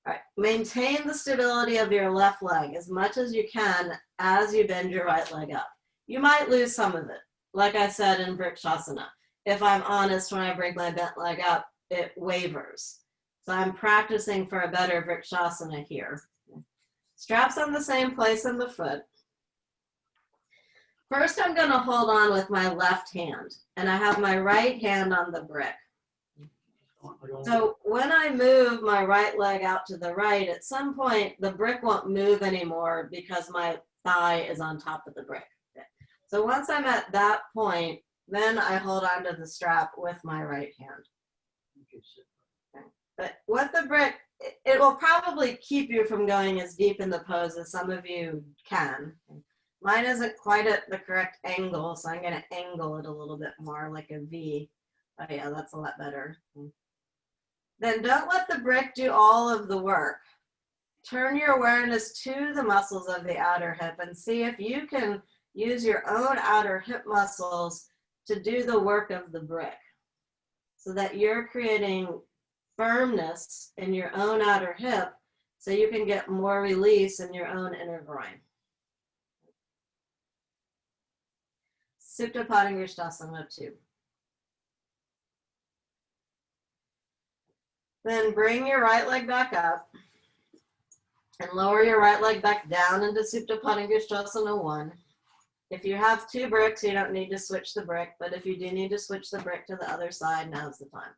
Speaker 1: All right, maintain the stability of your left leg as much as you can as you bend your right leg up. You might lose some of it. Like I said in Vrikshasana, if I'm honest, when I bring my bent leg up, it wavers. So I'm practicing for a better Vrikshasana here. Straps on the same place in the foot. First, I'm going to hold on with my left hand, and I have my right hand on the brick. So when I move my right leg out to the right, at some point, the brick won't move anymore because my thigh is on top of the brick. So once I'm at that point, then I hold on to the strap with my right hand. Okay. But with the brick, it will probably keep you from going as deep in the pose as some of you can. Mine isn't quite at the correct angle, so I'm going to angle it a little bit more like a V. Oh yeah, that's a lot better. Then don't let the brick do all of the work. Turn your awareness to the muscles of the outer hip and see if you can use your own outer hip muscles to do the work of the brick, so that you're creating firmness in your own outer hip so you can get more release in your own inner groin. Supta Padangusthasana 2. Then bring your right leg back up and lower your right leg back down into Supta Padangusthasana 1. If you have two bricks, you don't need to switch the brick, but if you do need to switch the brick to the other side, now's the time.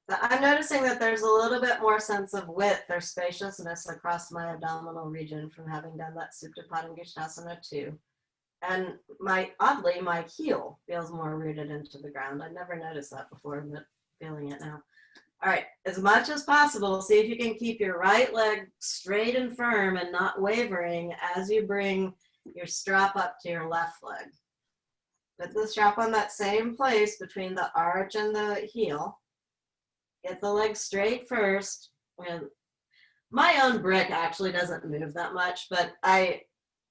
Speaker 1: But I'm noticing that there's a little bit more sense of width or spaciousness across my abdominal region from having done that Supta Padangusthasana 2. And oddly, my heel feels more rooted into the ground. I'd never noticed that before, but feeling it now. All right, as much as possible, see if you can keep your right leg straight and firm and not wavering as you bring your strap up to your left leg. Put the strap on that same place between the arch and the heel. Get the leg straight first. And my own brick actually doesn't move that much, but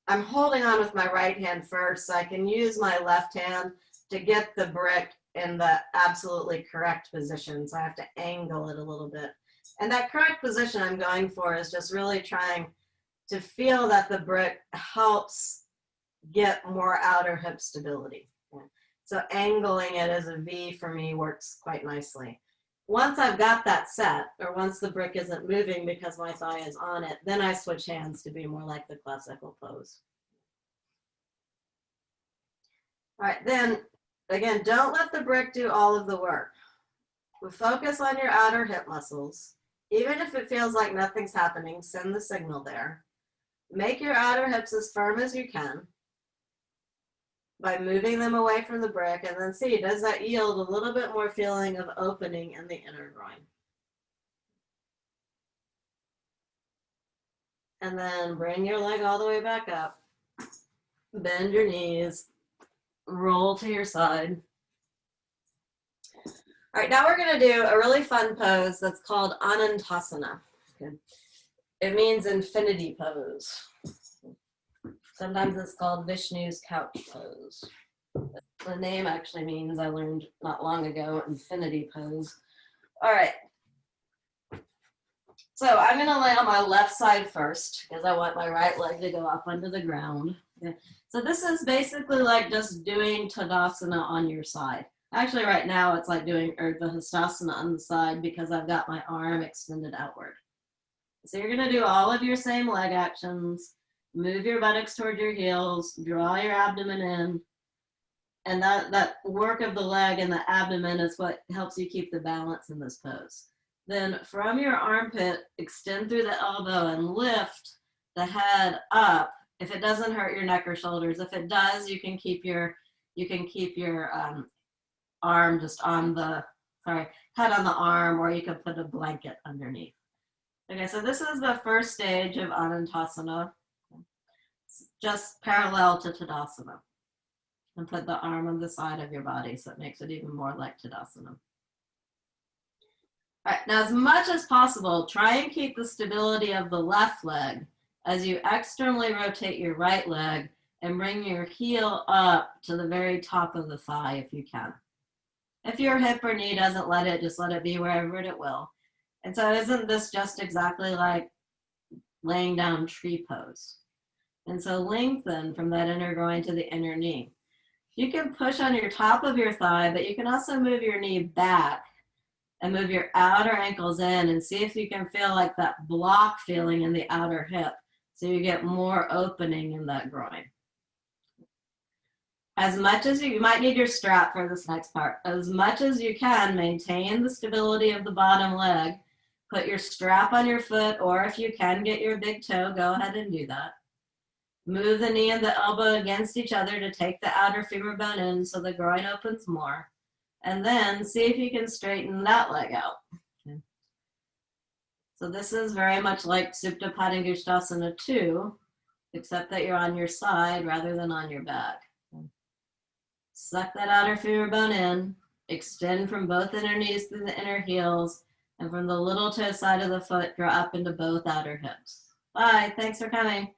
Speaker 1: I'm holding on with my right hand first, so I can use my left hand to get the brick in the absolutely correct position. So I have to angle it a little bit. And that correct position I'm going for is just really trying to feel that the brick helps get more outer hip stability. So angling it as a V for me works quite nicely. Once I've got that set, or once the brick isn't moving because my thigh is on it, then I switch hands to be more like the classical pose. All right, then again, don't let the brick do all of the work. We focus on your outer hip muscles. Even if it feels like nothing's happening, send the signal there. Make your outer hips as firm as you can. by moving them away from the brick, and then see, does that yield a little bit more feeling of opening in the inner groin? And then bring your leg all the way back up. Bend your knees. Roll to your side. All right, now we're going to do a really fun pose that's called Anantasana. Okay. It means infinity pose. Sometimes it's called Vishnu's couch pose. The name actually means, I learned not long ago, infinity pose. All right. So I'm going to lay on my left side first because I want my right leg to go up under the ground. Okay. So this is basically like just doing Tadasana on your side. Actually, right now it's like doing Urdhva Hastasana on the side because I've got my arm extended outward. So you're going to do all of your same leg actions. Move your buttocks toward your heels. Draw your abdomen in. And that work of the leg and the abdomen is what helps you keep the balance in this pose. Then from your armpit, extend through the elbow and lift the head up. If it doesn't hurt your neck or shoulders, if it does, you can keep your arm just on the, head on the arm, or you could put a blanket underneath. Okay, so this is the first stage of Anantasana, just parallel to Tadasana. And put the arm on the side of your body so it makes it even more like Tadasana. All right, now as much as possible, try and keep the stability of the left leg as you externally rotate your right leg and bring your heel up to the very top of the thigh if you can. If your hip or knee doesn't let it, just let it be wherever it will. And so isn't this just exactly like laying down tree pose? And so lengthen from that inner groin to the inner knee. You can push on your top of your thigh, but you can also move your knee back and move your outer ankles in and see if you can feel like that block feeling in the outer hip so you get more opening in that groin. As much as you might need your strap for this next part, as much as you can, maintain the stability of the bottom leg. Put your strap on your foot, or if you can get your big toe, go ahead and do that. Move the knee and the elbow against each other to take the outer femur bone in so the groin opens more. And then see if you can straighten that leg out. Okay. So this is very much like Supta Padangusthasana 2, except that you're on your side rather than on your back. Okay. Suck that outer femur bone in, extend from both inner knees through the inner heels, and from the little toe side of the foot, draw up into both outer hips. Bye, thanks for coming.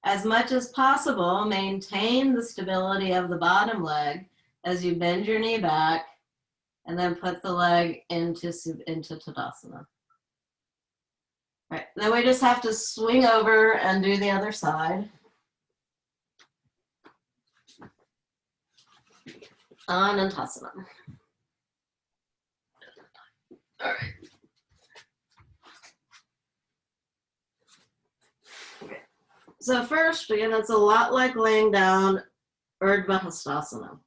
Speaker 1: As much as possible, maintain the stability of the bottom leg as you bend your knee back and then put the leg into Tadasana. All right, then we just have to swing over and do the other side. Anantasana. All right. So first, again, it's a lot like laying down Urdhva Hastasana.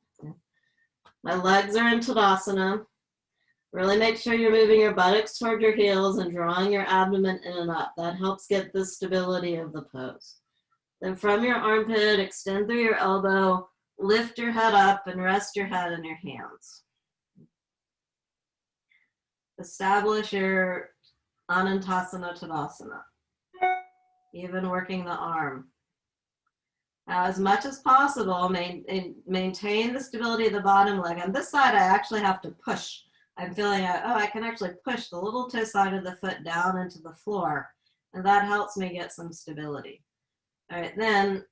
Speaker 1: My legs are in Tadasana. Really make sure you're moving your buttocks toward your heels and drawing your abdomen in and up. That helps get the stability of the pose. Then from your armpit, extend through your elbow, lift your head up and rest your head in your hands. Establish your Anantasana Tadasana. Even working the arm. Now, as much as possible, maintain the stability of the bottom leg. On this side, I actually have to push. I'm feeling, I can actually push the little toe side of the foot down into the floor, and that helps me get some stability. All right, then,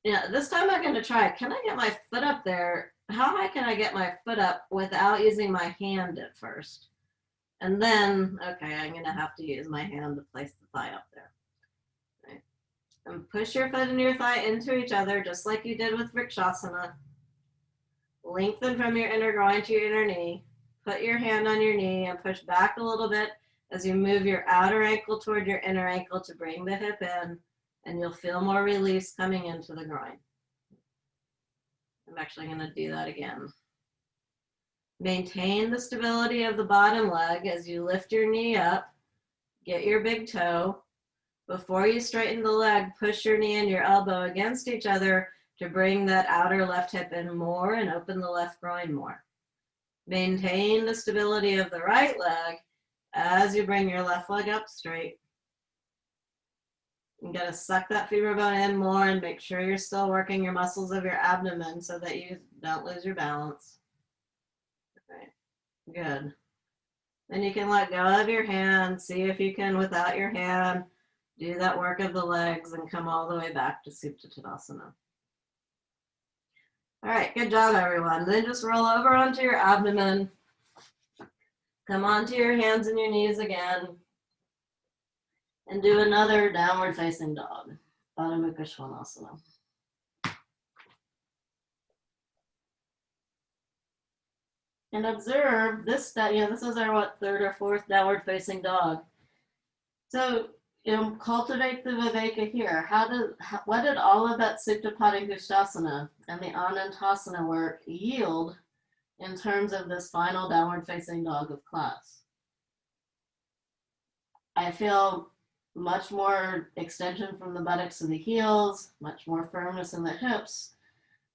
Speaker 1: this time I'm going to try, can I get my foot up there? How high can I get my foot up without using my hand at first? And then, okay, I'm going to have to use my hand to place the thigh up there. And push your foot and your thigh into each other, just like you did with Vrikshasana. Lengthen from your inner groin to your inner knee. Put your hand on your knee and push back a little bit as you move your outer ankle toward your inner ankle to bring the hip in, and you'll feel more release coming into the groin. I'm actually going to do that again. Maintain the stability of the bottom leg as you lift your knee up, get your big toe, Before you straighten the leg, push your knee and your elbow against each other to bring that outer left hip in more and open the left groin more. Maintain the stability of the right leg as you bring your left leg up straight. You gotta suck that femur bone in more and make sure you're still working your muscles of your abdomen so that you don't lose your balance. Right. Good. Then you can let go of your hand. See if you can, without your hand, do that work of the legs and come all the way back to Supta Tadasana. All right, good job, everyone. Then just roll over onto your abdomen. Come onto your hands and your knees again. And do another downward facing dog, Baddha Mukha Svanasana. And observe this, this is our third or fourth downward facing dog. So, cultivate the viveka here. What did all of that Supta Padangusthasana and the Anantasana work yield in terms of this final downward facing dog of class? I feel much more extension from the buttocks to the heels, much more firmness in the hips,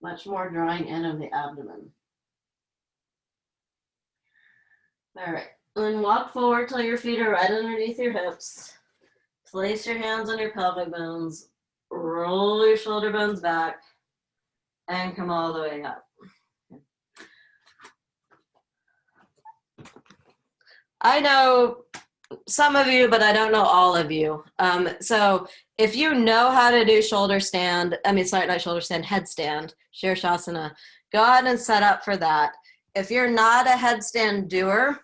Speaker 1: much more drawing in of the abdomen. All right, then walk forward till your feet are right underneath your hips. Place your hands on your pelvic bones, roll your shoulder bones back, and come all the way up. I know some of you, but I don't know all of you. So if you know how to do shoulder stand, not shoulder stand, headstand, Shirshasana, go ahead and set up for that. If you're not a headstand doer,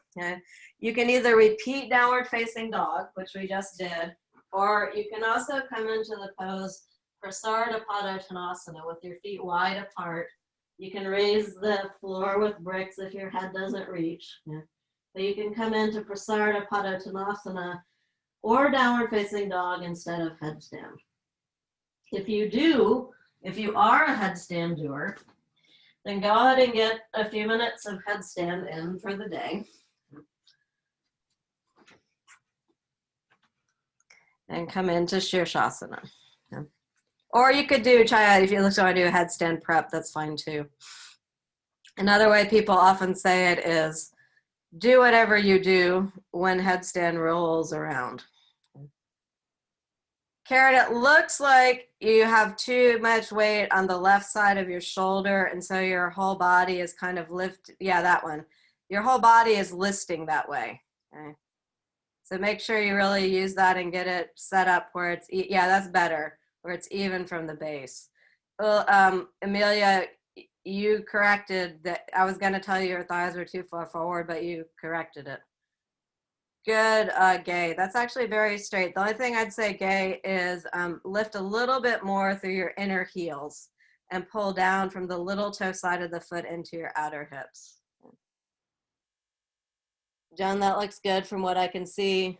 Speaker 1: you can either repeat downward facing dog, which we just did, or you can also come into the pose Prasarita Padottanasana with your feet wide apart. You can raise the floor with bricks if your head doesn't reach. So you can come into Prasarita Padottanasana or downward facing dog instead of headstand. If you are a headstand doer, then go ahead and get a few minutes of headstand in for the day. And come into Shirshasana. Or you could do Chaya, if you just want to do a headstand prep, that's fine too. Another way people often say it is, do whatever you do when headstand rolls around. Karen, it looks like you have too much weight on the left side of your shoulder, and so your whole body is kind of lifted. Yeah, that one. Your whole body is listing that way. Okay. So make sure you really use that and get it set up where it's, that's better, where it's even from the base. Well, Amelia, you corrected that. I was going to tell you your thighs were too far forward, but you corrected it. Good, Gay. That's actually very straight. The only thing I'd say, Gay, is lift a little bit more through your inner heels and pull down from the little toe side of the foot into your outer hips. Jen, that looks good from what I can see.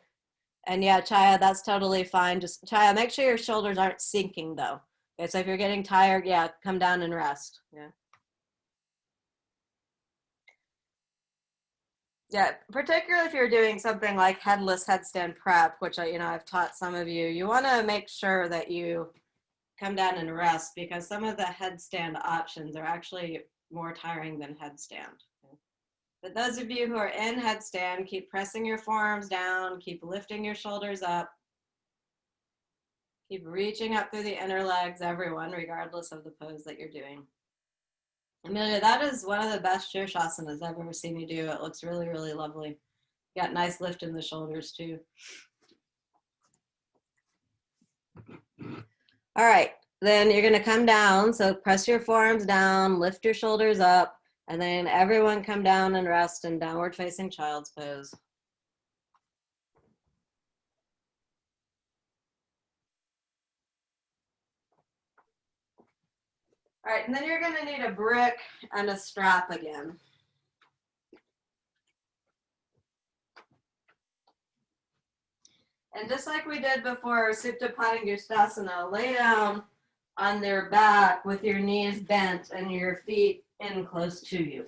Speaker 1: And yeah, Chaya, that's totally fine. Just Chaya, make sure your shoulders aren't sinking though. Okay, so if you're getting tired, yeah, come down and rest. Yeah. Yeah, particularly if you're doing something like headless headstand prep, which I've taught some of you, you want to make sure that you come down and rest because some of the headstand options are actually more tiring than headstand. But those of you who are in headstand, keep pressing your forearms down, keep lifting your shoulders up, keep reaching up through the inner legs, everyone, regardless of the pose that you're doing. Amelia, that is one of the best Shirshasanas I've ever seen you do. It looks really, really lovely. You got nice lift in the shoulders too. All right, then you're gonna come down. So press your forearms down, lift your shoulders up, and then everyone come down and rest in downward facing child's pose. All right, and then you're gonna need a brick and a strap again. And just like we did before, Supta Padangusthasana, lay down on their back with your knees bent and your feet in close to you.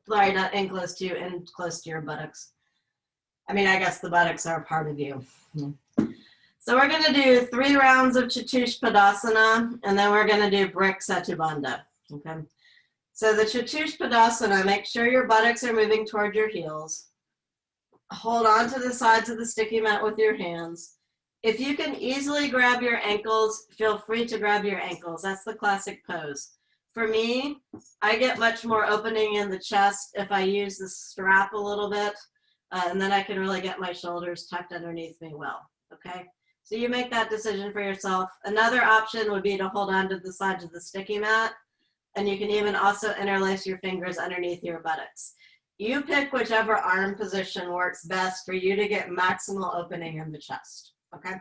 Speaker 1: Sorry, not in close to you, in close to your buttocks. I mean, I guess the buttocks are a part of you. So we're going to do 3 rounds of Chatushpadasana, and then we're going to do Brick Setubandha. Okay. So the Chatushpadasana, make sure your buttocks are moving toward your heels. Hold on to the sides of the sticky mat with your hands. If you can easily grab your ankles, feel free to grab your ankles. That's the classic pose. For me, I get much more opening in the chest if I use the strap a little bit, and then I can really get my shoulders tucked underneath me well, okay? So you make that decision for yourself. Another option would be to hold on to the sides of the sticky mat, and you can even also interlace your fingers underneath your buttocks. You pick whichever arm position works best for you to get maximal opening in the chest, okay?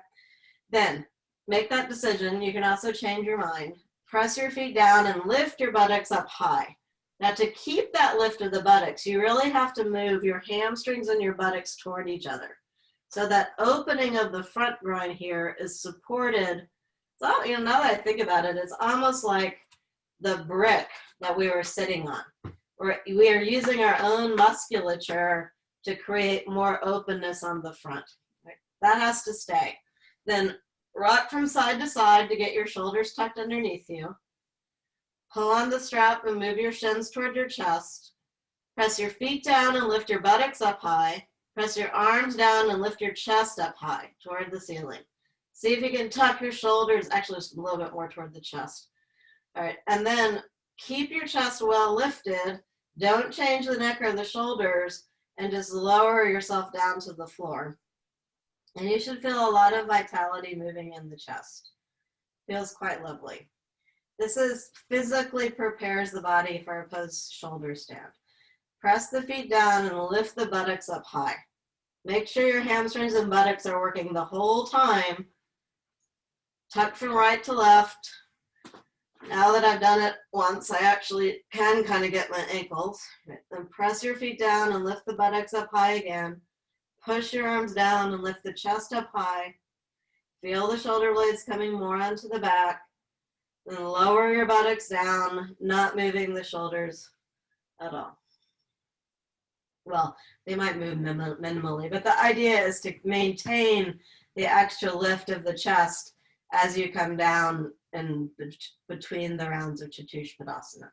Speaker 1: Then make that decision. You can also change your mind. Press your feet down and lift your buttocks up high. Now to keep that lift of the buttocks, you really have to move your hamstrings and your buttocks toward each other. So that opening of the front groin here is supported. So, now that I think about it, it's almost like the brick that we were sitting on. We are using our own musculature to create more openness on the front. Right? That has to stay. Then rock from side to side to get your shoulders tucked underneath you. Pull on the strap and move your shins toward your chest. Press your feet down and lift your buttocks up high. Press your arms down and lift your chest up high toward the ceiling. See if you can tuck your shoulders, actually just a little bit more toward the chest. All right, and then keep your chest well lifted. Don't change the neck or the shoulders, and just lower yourself down to the floor. And you should feel a lot of vitality moving in the chest. Feels quite lovely. This physically prepares the body for a post shoulder stand. Press the feet down and lift the buttocks up high. Make sure your hamstrings and buttocks are working the whole time. Tuck from right to left. Now that I've done it once, I actually can kind of get my ankles. Then press your feet down and lift the buttocks up high again. Push your arms down and lift the chest up high. Feel the shoulder blades coming more onto the back. Then lower your buttocks down, not moving the shoulders at all. Well, they might move minimally, but the idea is to maintain the extra lift of the chest as you come down in between the rounds of Chatushpadasana.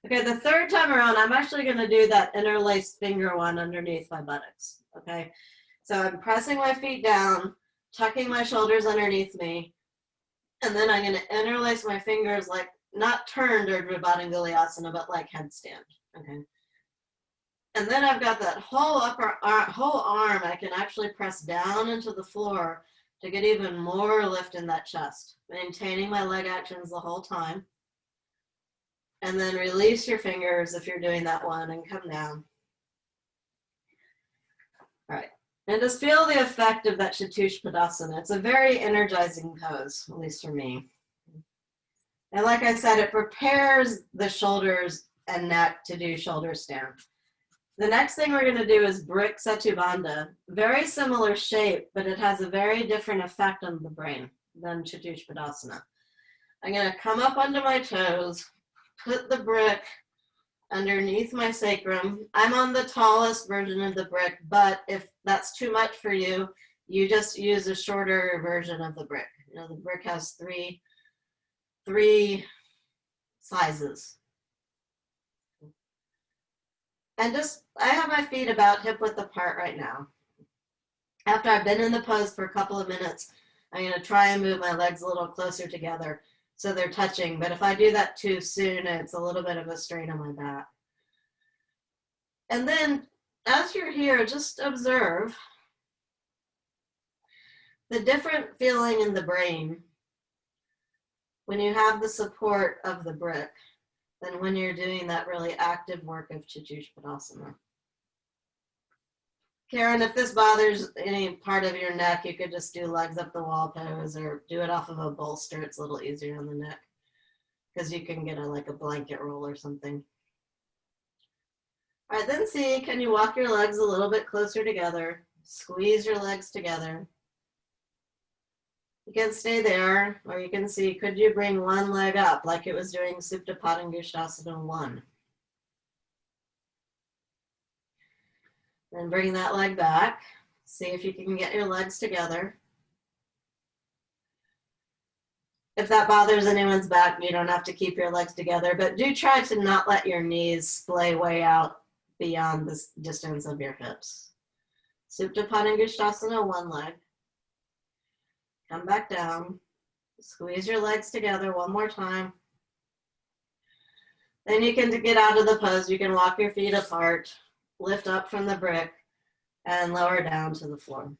Speaker 1: Okay, the third time around, I'm actually going to do that interlaced finger one underneath my buttocks. Okay, so I'm pressing my feet down, tucking my shoulders underneath me, and then I'm going to interlace my fingers like not turned or Dvibhatangalayasana, but like headstand. Okay. And then I've got that whole whole arm I can actually press down into the floor to get even more lift in that chest, maintaining my leg actions the whole time. And then release your fingers if you're doing that one and come down. All right. And just feel the effect of that Chatushpadasana. It's a very energizing pose, at least for me. And like I said, it prepares the shoulders and neck to do shoulder stand. The next thing we're going to do is Brick Setubandha. Very similar shape, but it has a very different effect on the brain than Chatushpadasana. I'm going to come up onto my toes, put the brick underneath my sacrum. I'm on the tallest version of the brick, but if that's too much for you, you just use a shorter version of the brick. You know, the brick has three sizes. And I have my feet about hip width apart right now. After I've been in the pose for a couple of minutes, I'm going to try and move my legs a little closer together so they're touching. But if I do that too soon, it's a little bit of a strain on my back. And then as you're here, just observe the different feeling in the brain when you have the support of the brick than when you're doing that really active work of Chatushpadasana. Karen, if this bothers any part of your neck, you could just do legs up the wall pose or do it off of a bolster. It's a little easier on the neck because you can get like a blanket roll or something. All right, then see, can you walk your legs a little bit closer together? Squeeze your legs together. You can stay there, or you can see, could you bring one leg up like it was doing Supta Padangusthasana 1? Then bring that leg back. See if you can get your legs together. If that bothers anyone's back, you don't have to keep your legs together, but do try to not let your knees splay way out beyond the distance of your hips. Supta Padangusthasana, one leg. Come back down. Squeeze your legs together one more time. Then you can get out of the pose. You can walk your feet apart, lift up from the brick, and lower down to the floor.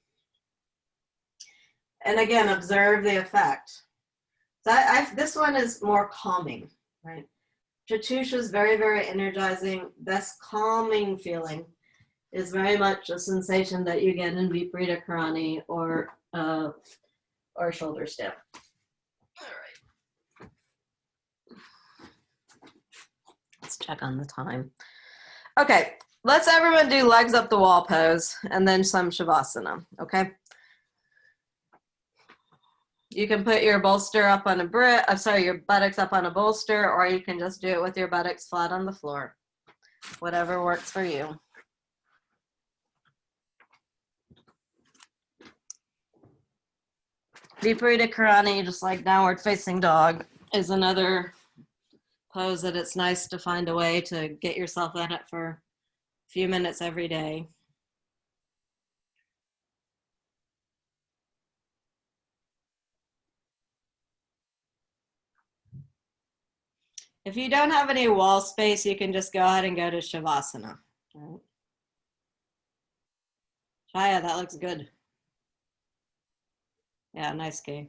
Speaker 1: And again, observe the effect. So this one is more calming, right? Chatusha is very, very energizing. This calming feeling is very much a sensation that you get in Viparita Karani or shoulder step. All right. Let's check on the time. Okay, let's everyone do legs up the wall pose and then some Shavasana, okay? You can put your bolster up on a your buttocks up on a bolster, or you can just do it with your buttocks flat on the floor. Whatever works for you. Viparita Karani, just like downward facing dog, is another pose that it's nice to find a way to get yourself in it for a few minutes every day. If you don't have any wall space, you can just go ahead and go to Shavasana. Right. Chaya, that looks good. Yeah, nice, Kay.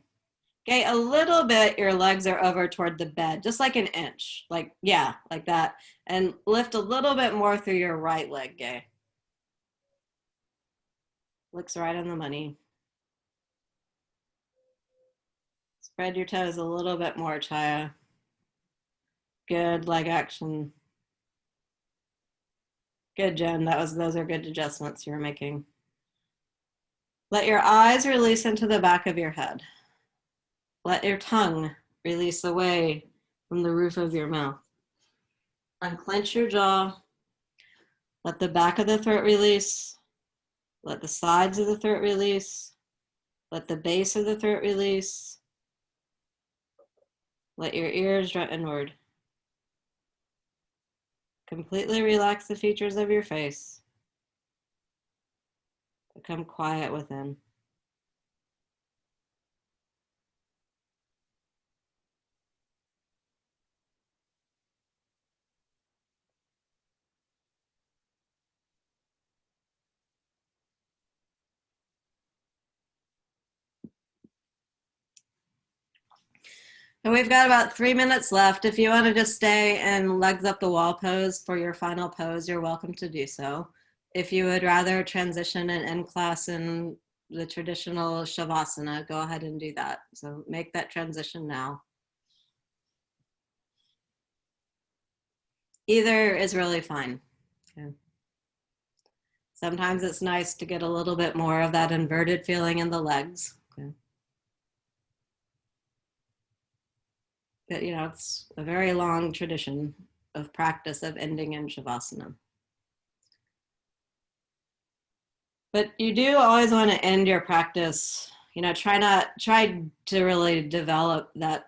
Speaker 1: Okay, a little bit, your legs are over toward the bed, just like an inch. Like, yeah, like that. And lift a little bit more through your right leg, Gay. Looks right on the money. Spread your toes a little bit more, Chaya. Good leg action. Good, Jen. Those are good adjustments you're making. Let your eyes release into the back of your head. Let your tongue release away from the roof of your mouth. Unclench your jaw. Let the back of the throat release. Let the sides of the throat release. Let the base of the throat release. Let your ears draw inward. Completely relax the features of your face. Become quiet within. And we've got about 3 minutes left. If you want to just stay in legs up the wall pose for your final pose, you're welcome to do so. If you would rather transition and end class in the traditional Shavasana, go ahead and do that. So make that transition now. Either is really fine. Okay. Sometimes it's nice to get a little bit more of that inverted feeling in the legs. Okay. But, you know, it's a very long tradition of practice of ending in Shavasana. But you do always want to end your practice, you know, try to really develop that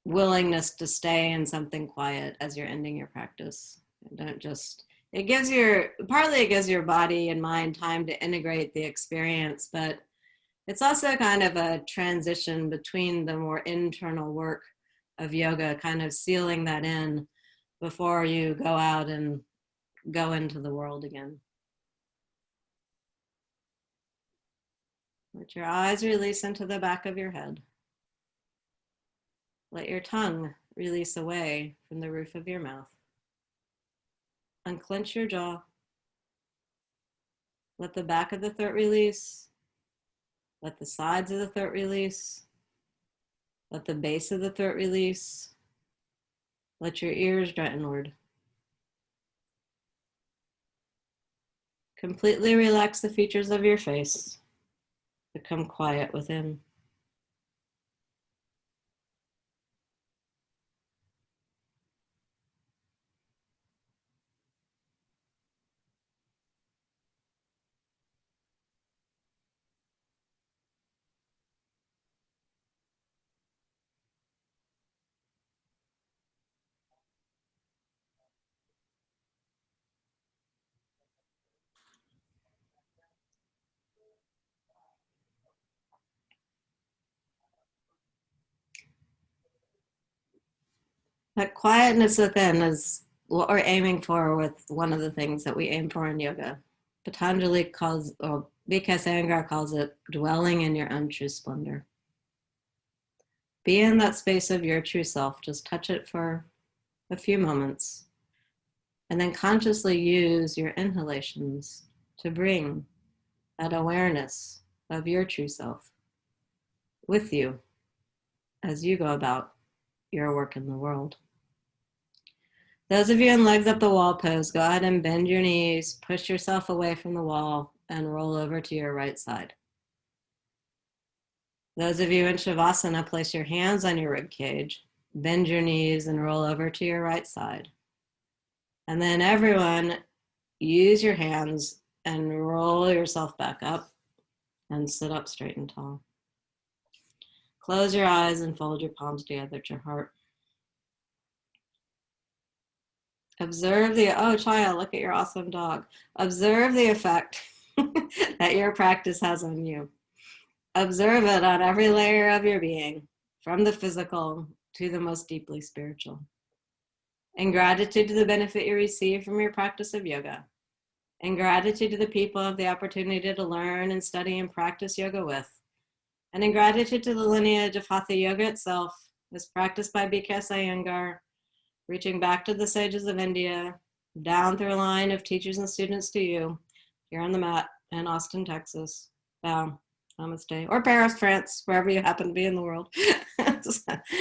Speaker 1: willingness to stay in something quiet as you're ending your practice. Don't just, partly it gives your body and mind time to integrate the experience, but it's also kind of a transition between the more internal work of yoga, kind of sealing that in before you go out and go into the world again. Let your eyes release into the back of your head. Let your tongue release away from the roof of your mouth. Unclench your jaw. Let the back of the throat release. Let the sides of the throat release. Let the base of the throat release. Let your ears draw inward. Completely relax the features of your face. Become quiet within. But quietness within is what we're aiming for with one of the things that we aim for in yoga. Patanjali calls, or B.K. Iyengar calls it, dwelling in your untrue splendor. Be in that space of your true self. Just touch it for a few moments. And then consciously use your inhalations to bring that awareness of your true self with you as you go about your work in the world. Those of you in legs up the wall pose, go ahead and bend your knees, push yourself away from the wall, and roll over to your right side. Those of you in Shavasana, place your hands on your rib cage, bend your knees, and roll over to your right side. And then everyone, use your hands and roll yourself back up and sit up straight and tall. Close your eyes and fold your palms together to your heart. Observe the, oh, Chaya, look at your awesome dog. Observe the effect that your practice has on you. Observe it on every layer of your being, from the physical to the most deeply spiritual. In gratitude to the benefit you receive from your practice of yoga, in gratitude to the people of the opportunity to learn and study and practice yoga with, and in gratitude to the lineage of Hatha Yoga itself, as practiced by B.K. Iyengar, reaching back to the sages of India, down through a line of teachers and students to you, here on the mat in Austin, Texas. Bow, namaste, or Paris, France, wherever you happen to be in the world.